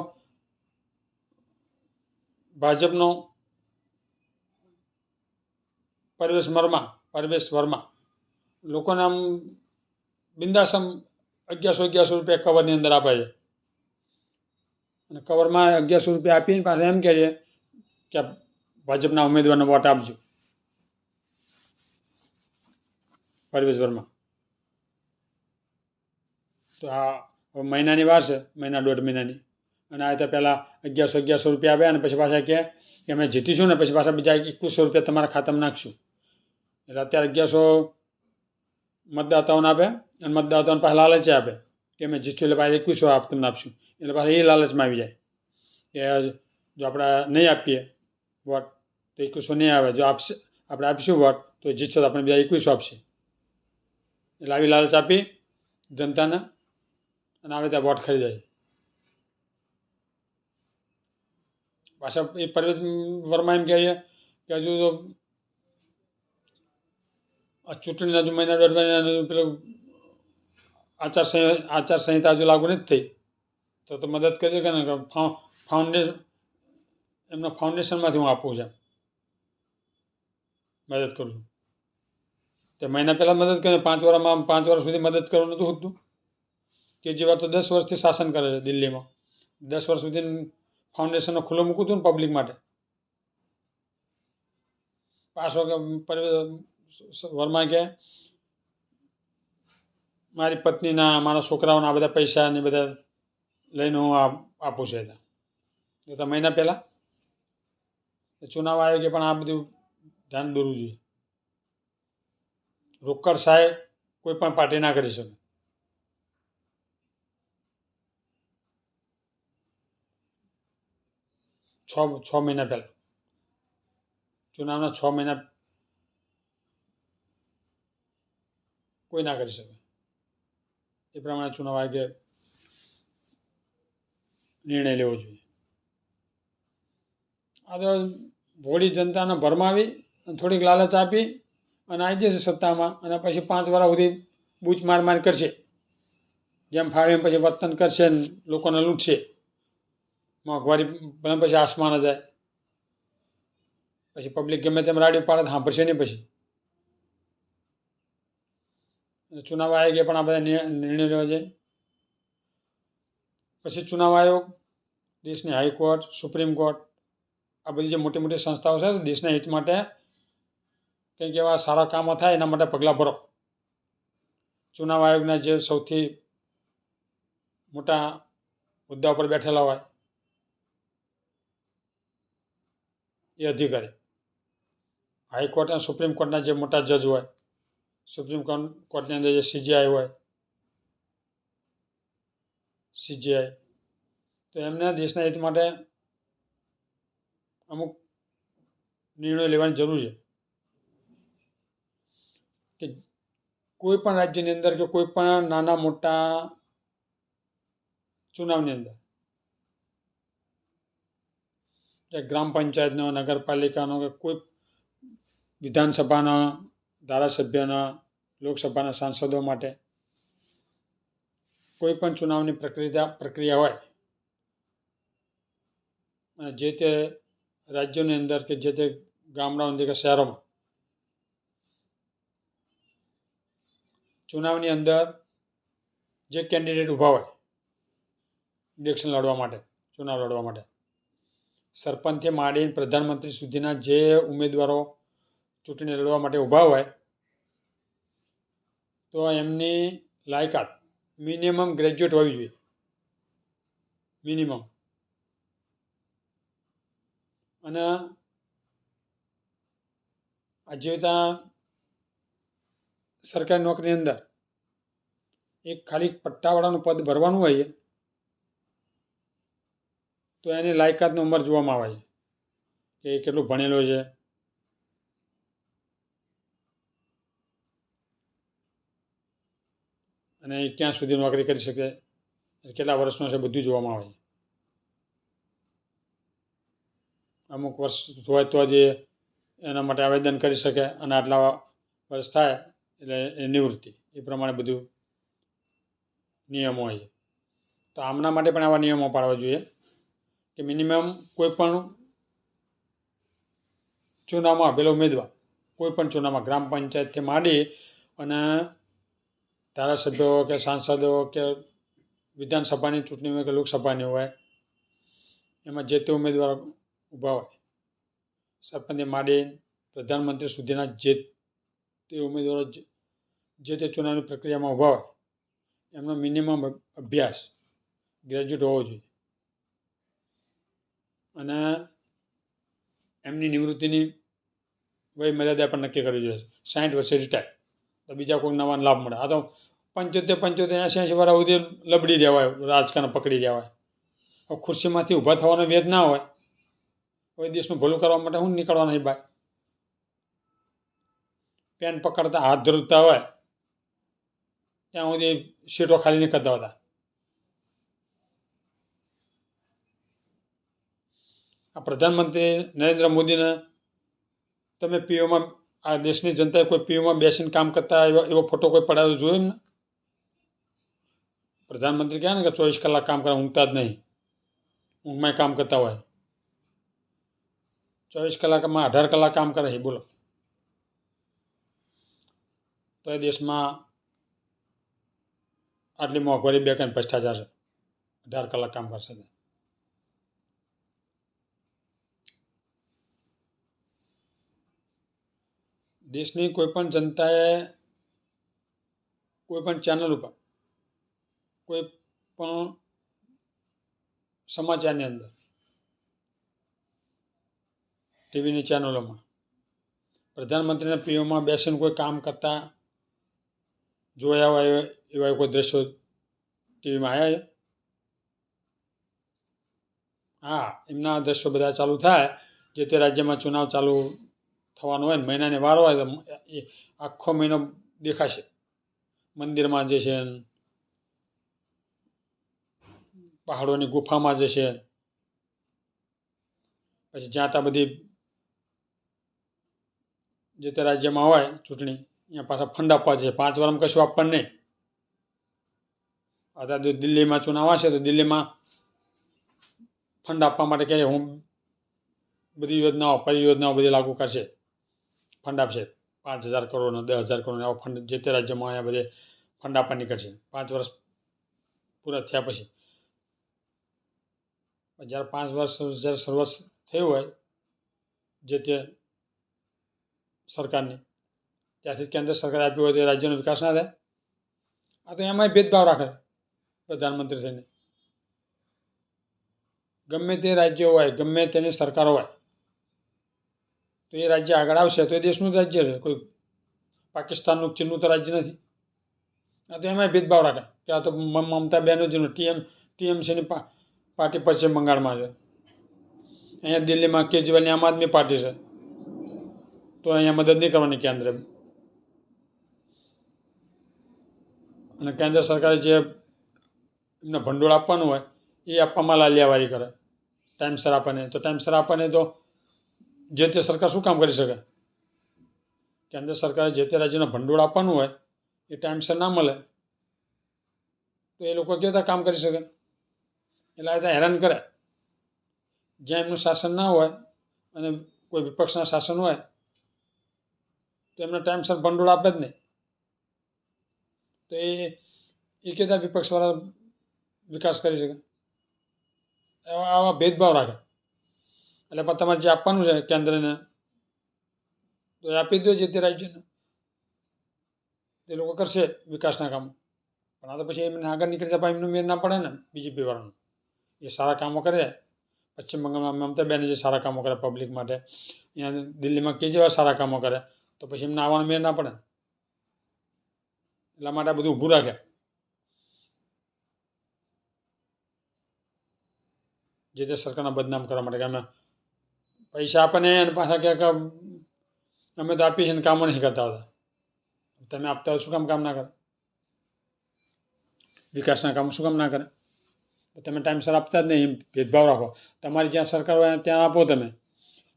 ભાજપનો પરવેશ વર્મા લોકોને આમ બિંદાસમ 1100 રૂપિયા કવરની અંદર આપે છે. અને કવરમાં 1100 રૂપિયા આપીને પાછા એમ કહે છે કે ભાજપના ઉમેદવારને વોટ આપજો. પરવેશ વર્મા. તો આ મહિનાની વાર છે, મહિના 1.5 મહિનાની. અને આ તો પહેલાં 1100 રૂપિયા આપ્યા અને પછી પાછા કહે કે અમે જીતીશું ને પછી પાછા બીજા 2100 રૂપિયા તમારા ખાતામાં નાખશું. એટલે અત્યારે 1100 મતદાતાઓને આપે અને મતદાતાઓને પાછા લાલચ આપે કે અમે જીતશું એટલે પાછા 2100 તમને આપશું. એટલે પાછા એ લાલચમાં આવી જાય કે જો આપણે નહીં આપીએ વોટ તો 2100 નહીં આવે. જો આપણે આપીશું વોટ તો જીતશો તો આપણે બીજા 2100 આપશે. એટલે આવી લાલચ આપી જનતાને અને આવે ત્યાં વોટ ખરીદાય. પાછા એ પરવેશ વર્મા એમ કહે છે કે હજુ તો આ ચૂંટણીના હજુ મહિના 1.5 મહિના પેલું આચારસંહિતા હજુ લાગુ નથી થઈ તો મદદ કરી શકે ને. એમના ફાઉન્ડેશનમાંથી હું આપું છું, મદદ કરું છું. તે મહિના પહેલાં મદદ કરીને 5 વર્ષ સુધી મદદ કરવાનું નહોતું હોતું. કેજરીવાલ તો 10 વર્ષથી શાસન કરે છે દિલ્હીમાં. 10 વર્ષ સુધી ફાઉન્ડેશનનો ખુલ્લો મૂકું હતું ને પબ્લિક માટે. પાછો કે વર્મા કે મારી પત્નીના મારા છોકરાઓના આ બધા પૈસા ને બધા લઈને હું આપું છું. તો મહિના પહેલાં ચુનાવ આવ્યો કે પણ આ બધું ધ્યાન દોરવું જોઈએ. રોકડ સહાય કોઈ પણ પાર્ટી ના કરી શકે. છ મહિના પહેલાં ચુનાવના 6 મહિના કોઈ ના કરી શકે. એ પ્રમાણે ચુનાવ આયોગે નિર્ણય લેવો જોઈએ. આ તો ભોળી જનતાને ભરમાવી થોડીક લાલચ આપી અને આવી જશે સત્તામાં અને પછી 5 વર્ષ સુધી બૂચ માર કરશે. જેમ ફાવે એમ પછી વર્તન કરશે ને લોકોને લૂંટશે. મોંઘવારી ભલે પછી આસમાન જાય. પછી પબ્લિક ગમે તેમ રાડિયો પાડે સાંભળશે નહીં. પછી ચુનાવ આયોગે પણ આ બધા નિર્ણય લેવા જાય. પછી ચુનાવ આયોગ દેશની હાઈકોર્ટ, સુપ્રીમ કોર્ટ આ બધી જે મોટી મોટી સંસ્થાઓ છે દેશના હિત માટે કંઈક એવા સારા કામો થાય એના માટે પગલાં ભરો. ચુનાવ આયોગના જે સૌથી મોટા મુદ્દા પર બેઠેલા હોય એ અધિકારી, હાઈકોર્ટ અને સુપ્રીમ કોર્ટના જે મોટા જજ હોય, સુપ્રીમ કોર્ટની અંદર જે CJI હોય, CJI, તો એમને દેશના હિત માટે અમુક નિર્ણયો લેવાની જરૂર છે કે કોઈ પણ રાજ્યની અંદર કે કોઈ પણ નાના મોટા ચુનાવની અંદર કે ગ્રામ પંચાયતનો, નગરપાલિકાનો કે કોઈ વિધાનસભાના ધારાસભ્યના, લોકસભાના સાંસદો માટે કોઈ પણ ચુનાવની પ્રક્રિયા હોય અને જે તે રાજ્યોની અંદર કે જે તે ગામડાઓની અંદર કે શહેરોમાં ચુનાવની અંદર જે કેન્ડિડેટ ઊભા હોય ઇલેક્શન લડવા માટે, ચુનાવ લડવા માટે, સરપંચથી માંડીને પ્રધાનમંત્રી સુધીના જે ઉમેદવારો ચૂંટણી લડવા માટે ઊભા હોય, તો એમની લાયકાત મિનિમમ ગ્રેજ્યુએટ હોવી જોઈએ, મિનિમમ. અને આ જેવી સરકારી નોકરીની અંદર એક ખાલી પટ્ટાવાળાનું પદ ભરવાનું હોય તો એની લાયકાતનો ઉંમર જોવામાં આવે છે કે એ કેટલું ભણેલો છે, અને એ ક્યાં સુધી નોકરી કરી શકે, કેટલા વર્ષનો છે, બધું જોવામાં આવે છે. અમુક વર્ષ હોય તો જ એના માટે આવેદન કરી શકે, અને આટલા વર્ષ થાય એટલે એ નિવૃત્તિ, એ પ્રમાણે બધું નિયમો હોય છે. તો આમના માટે પણ આવા નિયમો પાડવા જોઈએ કે મિનિમમ કોઈ પણ ચુનાવમાં આપેલો ઉમેદવાર, કોઈ પણ ચુનાવમાં ગ્રામ પંચાયતથી માંડી અને ધારાસભ્યો કે સાંસદો કે વિધાનસભાની ચૂંટણી હોય કે લોકસભાની હોય, એમાં જે તે ઉમેદવારો ઊભા હોય, સરપંચથી માંડી પ્રધાનમંત્રી સુધીના જે તે ઉમેદવારો જે તે ચુનાવની પ્રક્રિયામાં ઊભા હોય, એમનો મિનિમમ અભ્યાસ ગ્રેજ્યુએટ હોવો જોઈએ. અને એમની નિવૃત્તિની વય મર્યાદા પણ નક્કી કરવી જોઈએ, 60 વર્ષે રિટાયર, તો બીજા કોઈ નવા લાભ મળે. આ તો 75 80 વર્ષ સુધી લબડી રહ્યા હોય, રાજકારણ પકડી રહ્યા હોય. હવે ખુરશીમાંથી ઊભા થવાનો વેદ ના હોય, હવે દેશનું ભલું કરવા માટે હું નીકળવાના એ બાય પેન પકડતા હાથ ધરતા હોય ત્યાં સુધી સીટો ખાલી નહીં કરતા હતા. આ પ્રધાનમંત્રી નરેન્દ્ર મોદીને તમે પીઓમાં, આ દેશની જનતાએ કોઈ પીઓમાં બેસીને કામ કરતા એવો ફોટો કોઈ પડાવ્યો જોયો ને? પ્રધાનમંત્રી કહે ને કે 24 કલાક કામ કરે, ઊંઘતા જ નહીં, ઊંઘમાં કામ કરતા હોય. 24 કલાકમાં 18 કલાક કામ કરે છે, બોલો. તો એ દેશમાં આટલી મોંઘવારી, બેકાન ભ્રષ્ટાચાર છે, 18 કલાક કામ કરશે. દેશની કોઈ પણ જનતાએ કોઈ પણ ચેનલ ઉપર, કોઈ પણ સમાચારની અંદર, ટીવીની ચેનલોમાં પ્રધાનમંત્રીના પીઓમાં બેસીને કોઈ કામ કરતા જોયા હોય એવા કોઈ દ્રશ્યો ટીવીમાં આવ્યા છે? હા, એમના દ્રશ્યો બધા ચાલુ થાય, જે તે રાજ્યમાં ચુનાવ ચાલુ થવાનો હોય ને મહિનાની વાર હોય તો એ આખો મહિનો દેખાશે. મંદિરમાં જશે, પહાડોની ગુફામાં જશે, પછી જ્યાં ત્યાં બધી જે તે રાજ્યમાં હોય ચૂંટણી, અહીંયા પાછા ફંડ આપવા છે. 5 વર્ષમાં કશું આપવાનું નહીં. અત્યારે દિલ્હીમાં ચુનાવ હશે તો દિલ્હીમાં ફંડ આપવા માટે કહે હું બધી યોજનાઓ, પરિયોજનાઓ બધી લાગુ કરશે, ફંડ આપશે. 5,000 કરોડ, 10,000 કરોડ એવા ફંડ જે તે રાજ્યમાં અહીંયા બધે ફંડ આપવા નીકળશે 5 વર્ષ પૂરા થયા પછી. જ્યારે 5 વર્ષ જ્યારે શરૂઆત થયું હોય જે તે સરકારની, ત્યાંથી કેન્દ્ર સરકારે આપ્યું હોય તો રાજ્યનો વિકાસ ના થાય. આ તો એમાંય ભેદભાવ રાખે પ્રધાનમંત્રી થઈને. ગમે તે રાજ્ય હોય, ગમે તેની સરકાર હોય, તો એ રાજ્ય આગળ આવશે તો એ દેશનું જ રાજ્ય છે, કોઈ પાકિસ્તાનનું ચીનનું તો રાજ્ય નથી. આ તો એમાંય ભેદભાવ રાખે કે આ તો મમતા બેનર્જીનું ટીએમસીની પાર્ટી પશ્ચિમ બંગાળમાં છે, અહીંયા દિલ્હીમાં કેજરીવાલની આમ આદમી પાર્ટી છે, તો અહીંયા મદદ નહીં કરવાની કેન્દ્ર. અને કેન્દ્ર સરકારે જે એમને ભંડોળ આપવાનું હોય એ આપવામાં લાલિયાવારી કરે, ટાઈમસર આપે નહીં. તો ટાઈમસર આપે નહીં તો જે તે સરકાર શું કામ કરી શકે? કેન્દ્ર સરકારે જે તે રાજ્યને ભંડોળ આપવાનું હોય એ ટાઈમસર ના મળે તો એ લોકો કેવી રીતે કામ કરી શકે? એટલે આ રીતે હેરાન કરે. જ્યાં એમનું શાસન ના હોય અને કોઈ વિપક્ષના શાસન હોય તો એમને ટાઈમસર ભંડોળ આપે જ નહીં, તો એ કેતા વિપક્ષવાળા વિકાસ કરી શકે? આવા ભેદભાવ રાખે. એટલે પણ તમારે જે આપવાનું છે કેન્દ્રને તો એ આપી દો જે તે રાજ્યને, એ લોકો કરશે વિકાસના કામો. પણ આ તો પછી એમને આગળ નીકળી જતા એમનું મેળ ના પડે ને બીજેપી વાળાનું. એ સારા કામો કરે, પશ્ચિમ બંગાળમાં મમતા બેનર્જી સારા કામો કરે પબ્લિક માટે, અહીંયા દિલ્હીમાં કેજરીવાલ સારા કામો કરે, તો પછી એમને આવવાનો મેળ ના પડે. એટલા માટે આ બધું ઊભું રાખે. જે તે સરકારના બદનામ કરવા માટે કે અમે પૈસા આપે ને અને પાછા ક્યાંક અમે તો આપીએ છીએ ને કામો નહીં કરતા હતા. તમે આપતા હોય શું કામ ના કરે? વિકાસના કામ શું કામ ના કરે? તમે ટાઈમસર આપતા જ નહીં, ભેદભાવ રાખો. તમારી જ્યાં સરકાર હોય ત્યાં આપો, તમે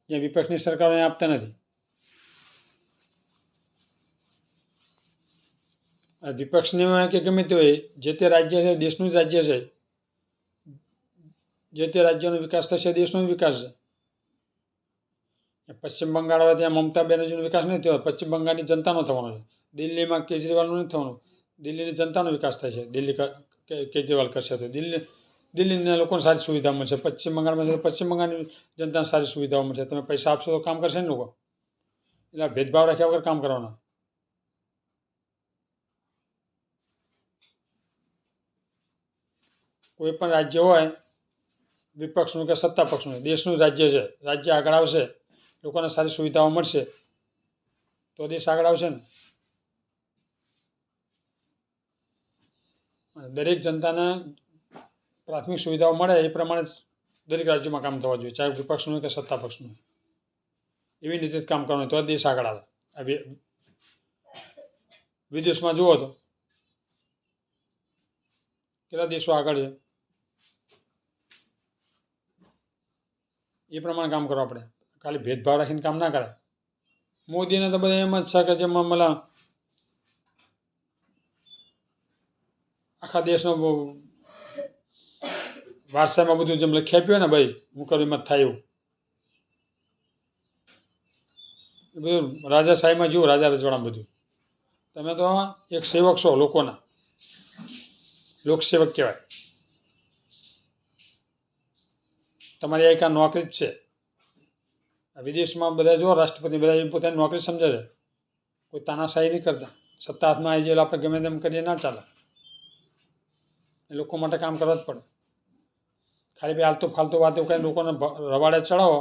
જ્યાં વિપક્ષની સરકાર હોય આપતા નથી. વિપક્ષની હોય કે ગમે તે હોય, જે તે રાજ્ય છે દેશનું જ રાજ્ય છે, જે તે રાજ્યનો વિકાસ થશે દેશનો જ વિકાસ છે. પશ્ચિમ બંગાળ હોય ત્યાં મમતા બેનર્જીનો વિકાસ નહીં થયો, પશ્ચિમ બંગાળની જનતાનો થવાનો છે. દિલ્હીમાં કેજરીવાલનું નથી થવાનું, દિલ્હીની જનતાનો વિકાસ થાય છે. દિલ્હી કેજરીવાલ કરશે તો દિલ્હીના લોકોને સારી સુવિધા મળશે, પશ્ચિમ બંગાળમાં પશ્ચિમ બંગાળની જનતાને સારી સુવિધાઓ મળશે. તમે પૈસા આપશો તો કામ કરશે ને લોકો. એટલે ભેદભાવ રાખ્યા વગર કામ કરવાના. કોઈ પણ રાજ્ય હોય, વિપક્ષનું કે સત્તા પક્ષનું, દેશનું રાજ્ય છે, રાજ્ય આગળ આવશે, લોકોને સારી સુવિધાઓ મળશે તો દેશ આગળ આવશે ને. દરેક જનતાને પ્રાથમિક સુવિધાઓ મળે એ પ્રમાણે દરેક રાજ્યોમાં કામ થવા જોઈએ, ચાહે વિપક્ષનું કે સત્તા પક્ષનું. એવી રીતે જ કામ કરવાનું તો દેશ આગળ આવે. વિદેશમાં જુઓ તો કેટલા દેશો આગળ છે, એ પ્રમાણે કામ કરવું આપણે. ખાલી ભેદભાવ રાખીને કામ ના કરાય. મોદીને તો બધા એમ જ છે કે જેમાં મતલબ આખા દેશનો વારસામાં બધું જેમ ખેપ્યું ને ભાઈ હું કરું એમ જ થાય એવું. એ બધું રાજાશાહીમાં જુઓ, રાજા રજવાડા બધું. તમે તો એક સેવક છો લોકોના, લોકસેવક કહેવાય. તમારી એક આ નોકરી જ છે. વિદેશમાં બધા જો રાષ્ટ્રપતિ બધા પોતાની નોકરી સમજે છે, કોઈ તાનાશાહી નહીં કરતા. સત્તા હાથમાં આવી જાય આપણે ગમે તેમ કરીએ ના ચાલે. એ લોકો માટે કામ કરવા જ પડે. ખાલી ભાઈ આલતું ફાલતુ વાતો કરીને લોકોને રવાડે ચડાવો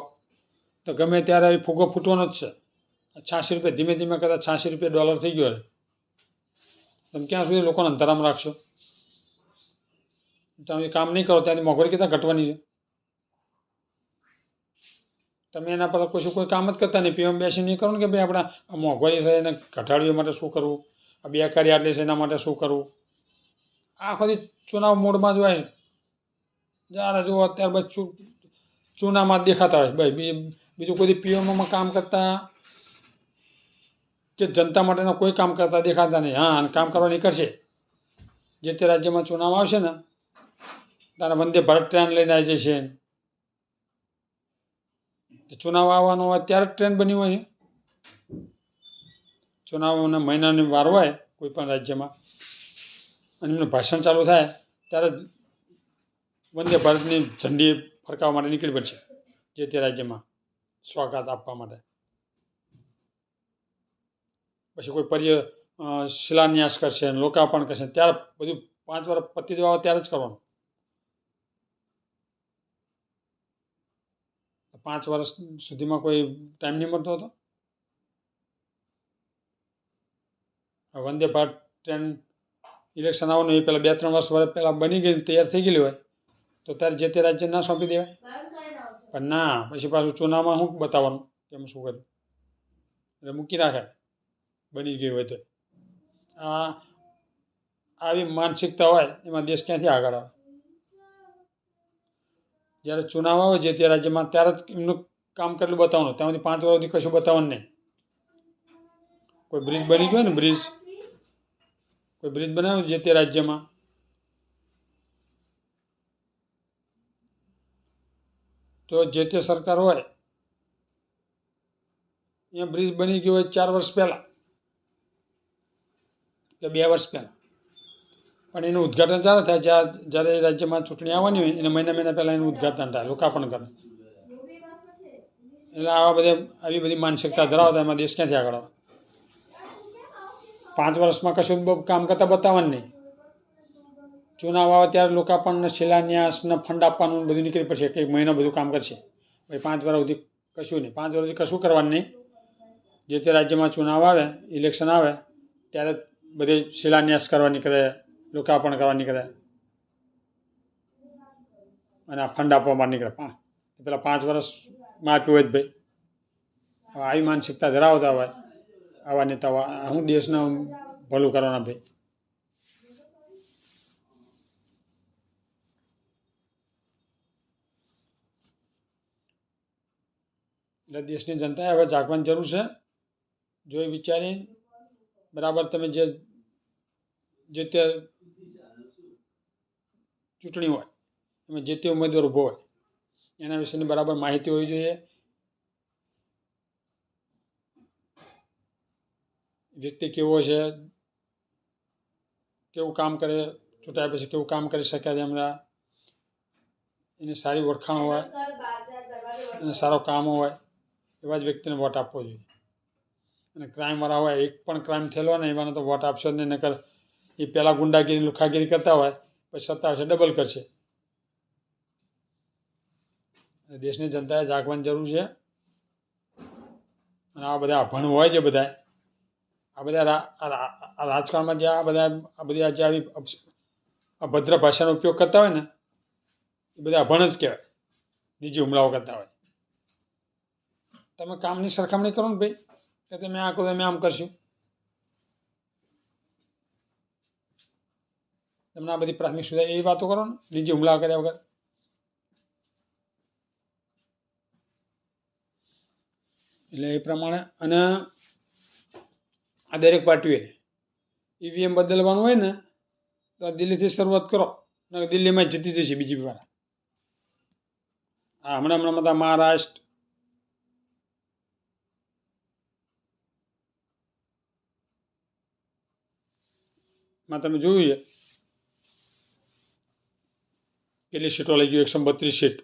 તો ગમે ત્યારે ફૂગો ફૂટવાનો જ છે. 86 રૂપિયા ધીમે ધીમે કરતાં $86 થઈ ગયો. તમે ક્યાં સુધી લોકોને અંતરામ રાખશો? તમે કામ નહીં કરો ત્યાંથી મોંઘવારી કેટલા ઘટવાની છે? તમે એના પર કોઈ કામ જ કરતા નહીં. પીએમ બેસી નહીં કરો ને કે ભાઈ આપણે આ મોંઘવારી છે એને ઘટાડવી માટે શું કરવું, આ બેકારી આટલી છે એના માટે શું કરવું. આખો દી ચુનાવ મોડમાં જ હોય છે. જ્યારે જુઓ ત્યારબાદ ચૂનામાં દેખાતા હોય ભાઈ. બીજું કોઈ પીએમઓમાં કામ કરતા કે જનતા માટેના કોઈ કામ કરતા દેખાતા નહીં. હા, અને કામ કરવા નીકળશે જે તે રાજ્યમાં ચુનાવ આવશે ને ત્યારે વંદે ભારત ટ્રેન લઈને આવી જશે. ચુનાવ આવવાનો હોય ત્યારે જ ટ્રેન બની હોય છે. ચુનાવના મહિનાની વાર હોય કોઈ પણ રાજ્યમાં અને એમનું ભાષણ ચાલુ થાય ત્યારે જ વંદે ભારતની ઝંડી ફરકાવવા માટે નીકળી પડશે જે તે રાજ્યમાં સ્વાગત આપવા માટે. પછી કોઈ શિલાન્યાસ કરશે, લોકાર્પણ કરશે, ત્યારે બધું 5 વર્ષ પતી જવા ત્યારે જ કરવાનું. 5 વર્ષ સુધીમાં કોઈ ટાઈમ નહીં મળતો હતો? વંદે ભારત ટ્રેન ઇલેક્શન આવવાનું એ પહેલાં 2-3 વર્ષ પહેલાં બની ગઈ, તૈયાર થઈ ગયેલી હોય તો ત્યારે જે તે રાજ્ય ના સોંપી દેવાય. પણ ના, પછી પાછું ચુનાવમાં શું બતાવવાનું કેમ શું કર્યું, એટલે મૂકી રાખે બની ગઈ હોય તો. આવી માનસિકતા હોય એમાં દેશ ક્યાંથી આગળ આવે? જ્યારે ચુનાવ આવે જે તે રાજ્યમાં ત્યારે જ એમનું કામ કેટલું બતાવવાનું, ત્યાંથી 5 વર્ષ સુધી કશું બતાવવાનું નહીં. કોઈ બ્રિજ બની ગયો ને, કોઈ બ્રિજ બનાવ્યો જે તે રાજ્યમાં, તો જે તે સરકાર હોય અહીંયા બ્રિજ બની ગયો હોય 4 વર્ષ પહેલાં કે 2 વર્ષ પહેલાં, પણ એનું ઉદ્ઘાટન ચાલે થાય જ્યારે રાજ્યમાં ચૂંટણી આવવાની હોય એના મહિના પહેલાં એનું ઉદ્ઘાટન થાય, લોકાર્પણ કરે. એટલે આવી બધી માનસિકતા ધરાવતા એમાં દેશ ક્યાંથી આગળ આવે? 5 વર્ષમાં કશું કામ કરતાં બતાવવાનું નહીં. ચુનાવ આવે ત્યારે લોકાર્પણ, શિલાન્યાસ ને ફંડ આપવાનું બધું નીકળી પડશે, 1 મહિનો બધું કામ કરશે. ભાઈ 5 વર્ષ સુધી કશું નહીં, 5 વર્ષ સુધી કશું કરવાનું નહીં. જે તે રાજ્યમાં ચુનાવ આવે, ઇલેક્શન આવે ત્યારે બધે શિલાન્યાસ કરવા નીકળે, લોકાર્પણ કરવા નીકળે અને આ ફંડ આપવા નીકળે. પેલા 5 વર્ષમાં આપ્યું હોય જ ભાઈ. આવી માનસિકતા ધરાવતા હોય આવા નેતાઓ, હું દેશને ભલું કરવાના ભાઈ. એટલે દેશની જનતાએ હવે જાગવાની જરૂર છે. જોઈ વિચારી બરાબર તમે જે તે ચૂંટણી હોય એમાં જે તે ઉમેદવાર ઊભો હોય એના વિશેની બરાબર માહિતી હોવી જોઈએ. વ્યક્તિ કેવો છે, કેવું કામ કરે, ચૂંટાયા પછી કેવું કામ કરી શકે એમના, એની સારી ઓળખાણ હોય અને સારો કામો હોય એવા જ વ્યક્તિને વોટ આપવો જોઈએ. અને ક્રાઇમવાળા હોય, એક પણ ક્રાઇમ થયેલો હોય ને એવાને તો વોટ આપશો જ નહીં. નકર એ પહેલાં ગુંડાગીરી લુખાગીરી કરતા હોય પછી સત્તા આવશે ડબલ કરશે. દેશની જનતાએ જાગવાની જરૂર છે. અને આવા બધા અભણ હોય છે બધા, આ રાજકારણમાં જે આ બધી જે આવી અભદ્ર ભાષાનો ઉપયોગ કરતા હોય ને એ બધા અભણ જ કહેવાય, નિજી હુમલાઓ કરતા હોય. તમે કામની સરખામણી કરો ને ભાઈ, કે તમે આ કરો તમે આમ કરશું. તમને આ બધી પ્રાથમિક સુવિધા એવી વાતો કરો ને નિજી હુમલા કર્યા વગર. એટલે એ પ્રમાણે અને આ દરેક પાર્ટીઓએ ઈવીએમ બદલવાનું હોય ને તો દિલ્હીથી શરૂઆત કરો, દિલ્હીમાં જીતી જશે બીજેપી વાળા. હા, હમણાં બધા મહારાષ્ટ્રમાં તમે જોયું છે કેટલી સીટો લઈ ગયું, 132 સીટ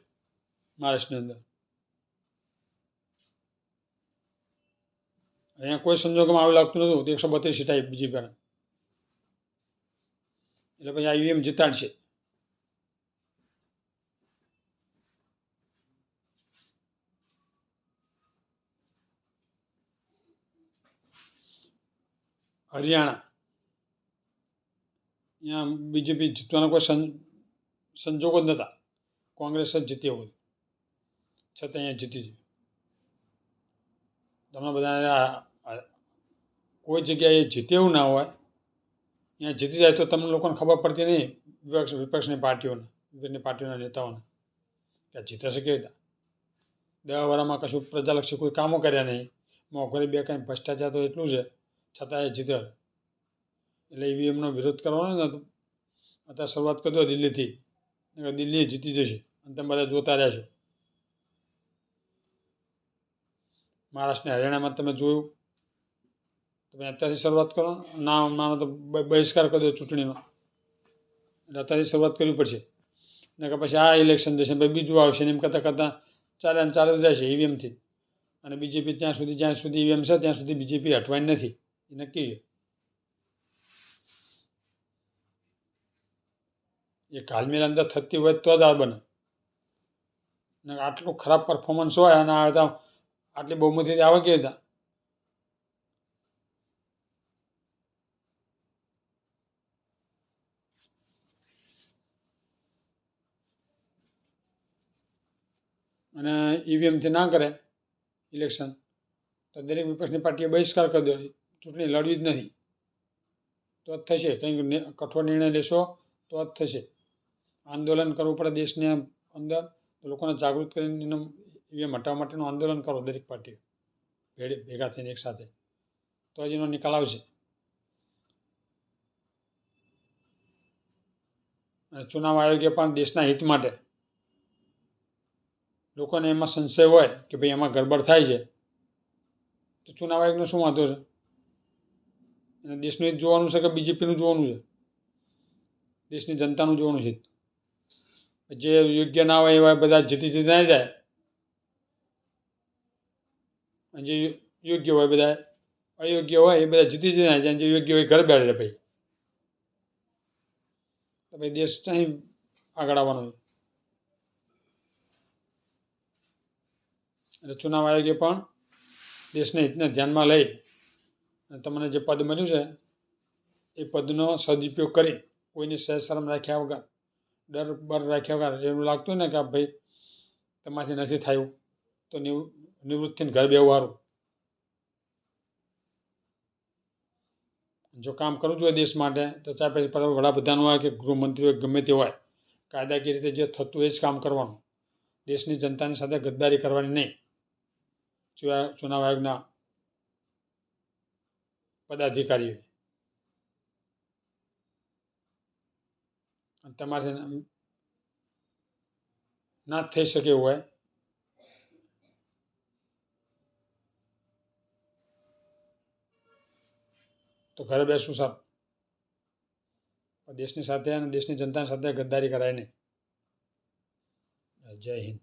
મહારાષ્ટ્રની અંદર. અહીંયા કોઈ સંજોગોમાં આવું લાગતું નહોતું, 132 સીટ આવી બીજી વાર. એટલે પછી આ ઈવીએમ જીતાડશે. હરિયાણા, અહીંયા બીજેપી જીતવાના કોઈ સંજોગો જ નહોતા, કોંગ્રેસ જ જીતી હોય છતાં અહીંયા જીતી ગયું. તમને બધા કોઈ જગ્યાએ જીતે એવું ના હોય, અહીંયા જીતી જાય તો તમને લોકોને ખબર પડતી નહીં, વિપક્ષની પાર્ટીઓના નેતાઓને કે જીતશે કેવી રીતે. 10 વર્ષમાં કશું પ્રજાલક્ષી કોઈ કામો કર્યા નહીં, મોંઘવારી બે કંઈ ભ્રષ્ટાચાર તો એટલું છે છતાં એ જીતે. એટલે ઈવીએમનો વિરોધ કરવાનો ને તો અત્યારે શરૂઆત કરી દો દિલ્હીથી, દિલ્હી જીતી જશે અને તમે બધા જોતા રહ્યા છો. મહારાષ્ટ્ર હરિયાણામાં તમે જોયું, તમે અત્યારથી શરૂઆત કરો, ના માનો તો બહિષ્કાર કરી દો ચૂંટણીનો. એટલે અત્યારથી શરૂઆત કરવી પડશે, ને કે પછી આ ઇલેક્શન જશે પછી બીજું આવશે ને એમ કરતાં ચાલે જ રહેશે ઈવીએમથી. અને બીજેપી જ્યાં સુધી ઈવીએમ છે ત્યાં સુધી બીજેપી હટવાની નથી, એ નક્કી છે. એ ઘાલમેલ અંદર થતી હોય તો જ આ બને. અને આટલું ખરાબ પરફોર્મન્સ હોય અને આ તો આટલી બહુમતીથી આવે કેવી રીતે? અને ઈવીએમથી ના કરે ઇલેક્શન તો દરેક વિપક્ષની પાર્ટીએ બહિષ્કાર કરી દો, ચૂંટણી લડવી જ નથી, તો જ થશે. કંઈક કઠોર નિર્ણય લેશો તો જ થશે. આંદોલન કરવું પડે દેશને અંદર, તો લોકોને જાગૃત કરીને ઈવીએમ હટાવવા માટેનું આંદોલન કરો દરેક પાર્ટીઓ ભેગા થઈને એકસાથે, તો જ એનો નિકાલ આવશે. અને ચુનાવ આયોગે પણ દેશના હિત માટે લોકોને એમાં સંશય હોય કે ભાઈ એમાં ગડબડ થાય છે, તો ચુનાવ આયોગનો શું વાંધો છે? અને દેશનું હિત જોવાનું છે કે બીજેપીનું જોવાનું છે? દેશની જનતાનું જોવાનું છે. જે યોગ્ય ના હોય એવા બધા જીતી ના જાય, અને જે યોગ્ય હોય બધા અયોગ્ય હોય એ બધા જીતી ના જાય, જે યોગ્ય હોય ઘર બેઠે ભાઈ, તો ભાઈ દેશ અહીં આગળ આવવાનો છે. એટલે ચુનાવ આયોગે પણ દેશના હિતને ધ્યાનમાં લઈ અને તમને જે પદ મળ્યું છે એ પદનો સદુપયોગ કરી કોઈને સહેશરમ રાખ્યા વગર, ડર બર રાખ્યા વગર, એવું લાગતું ને કે ભાઈ તમારાથી નથી થયું તો નિવૃત્ત થઈને ઘર બેવું સારું. જો કામ કરવું જોઈએ દેશ માટે તો ચાહે પછી વડાપ્રધાન હોય કે ગૃહમંત્રી હોય, ગમે તે હોય, કાયદાકીય રીતે જે થતું એ જ કામ કરવાનું. દેશની જનતાની સાથે ગદ્દારી કરવાની નહીં. ચુનાવ આયોગના પદાધિકારીઓ તમારાથી ના થઈ શકે એવું હોય તો ઘરે બેસવું સારું. દેશની સાથે અને દેશની જનતાની સાથે ગદ્દારી કરાય નહીં. જય હિન્દ.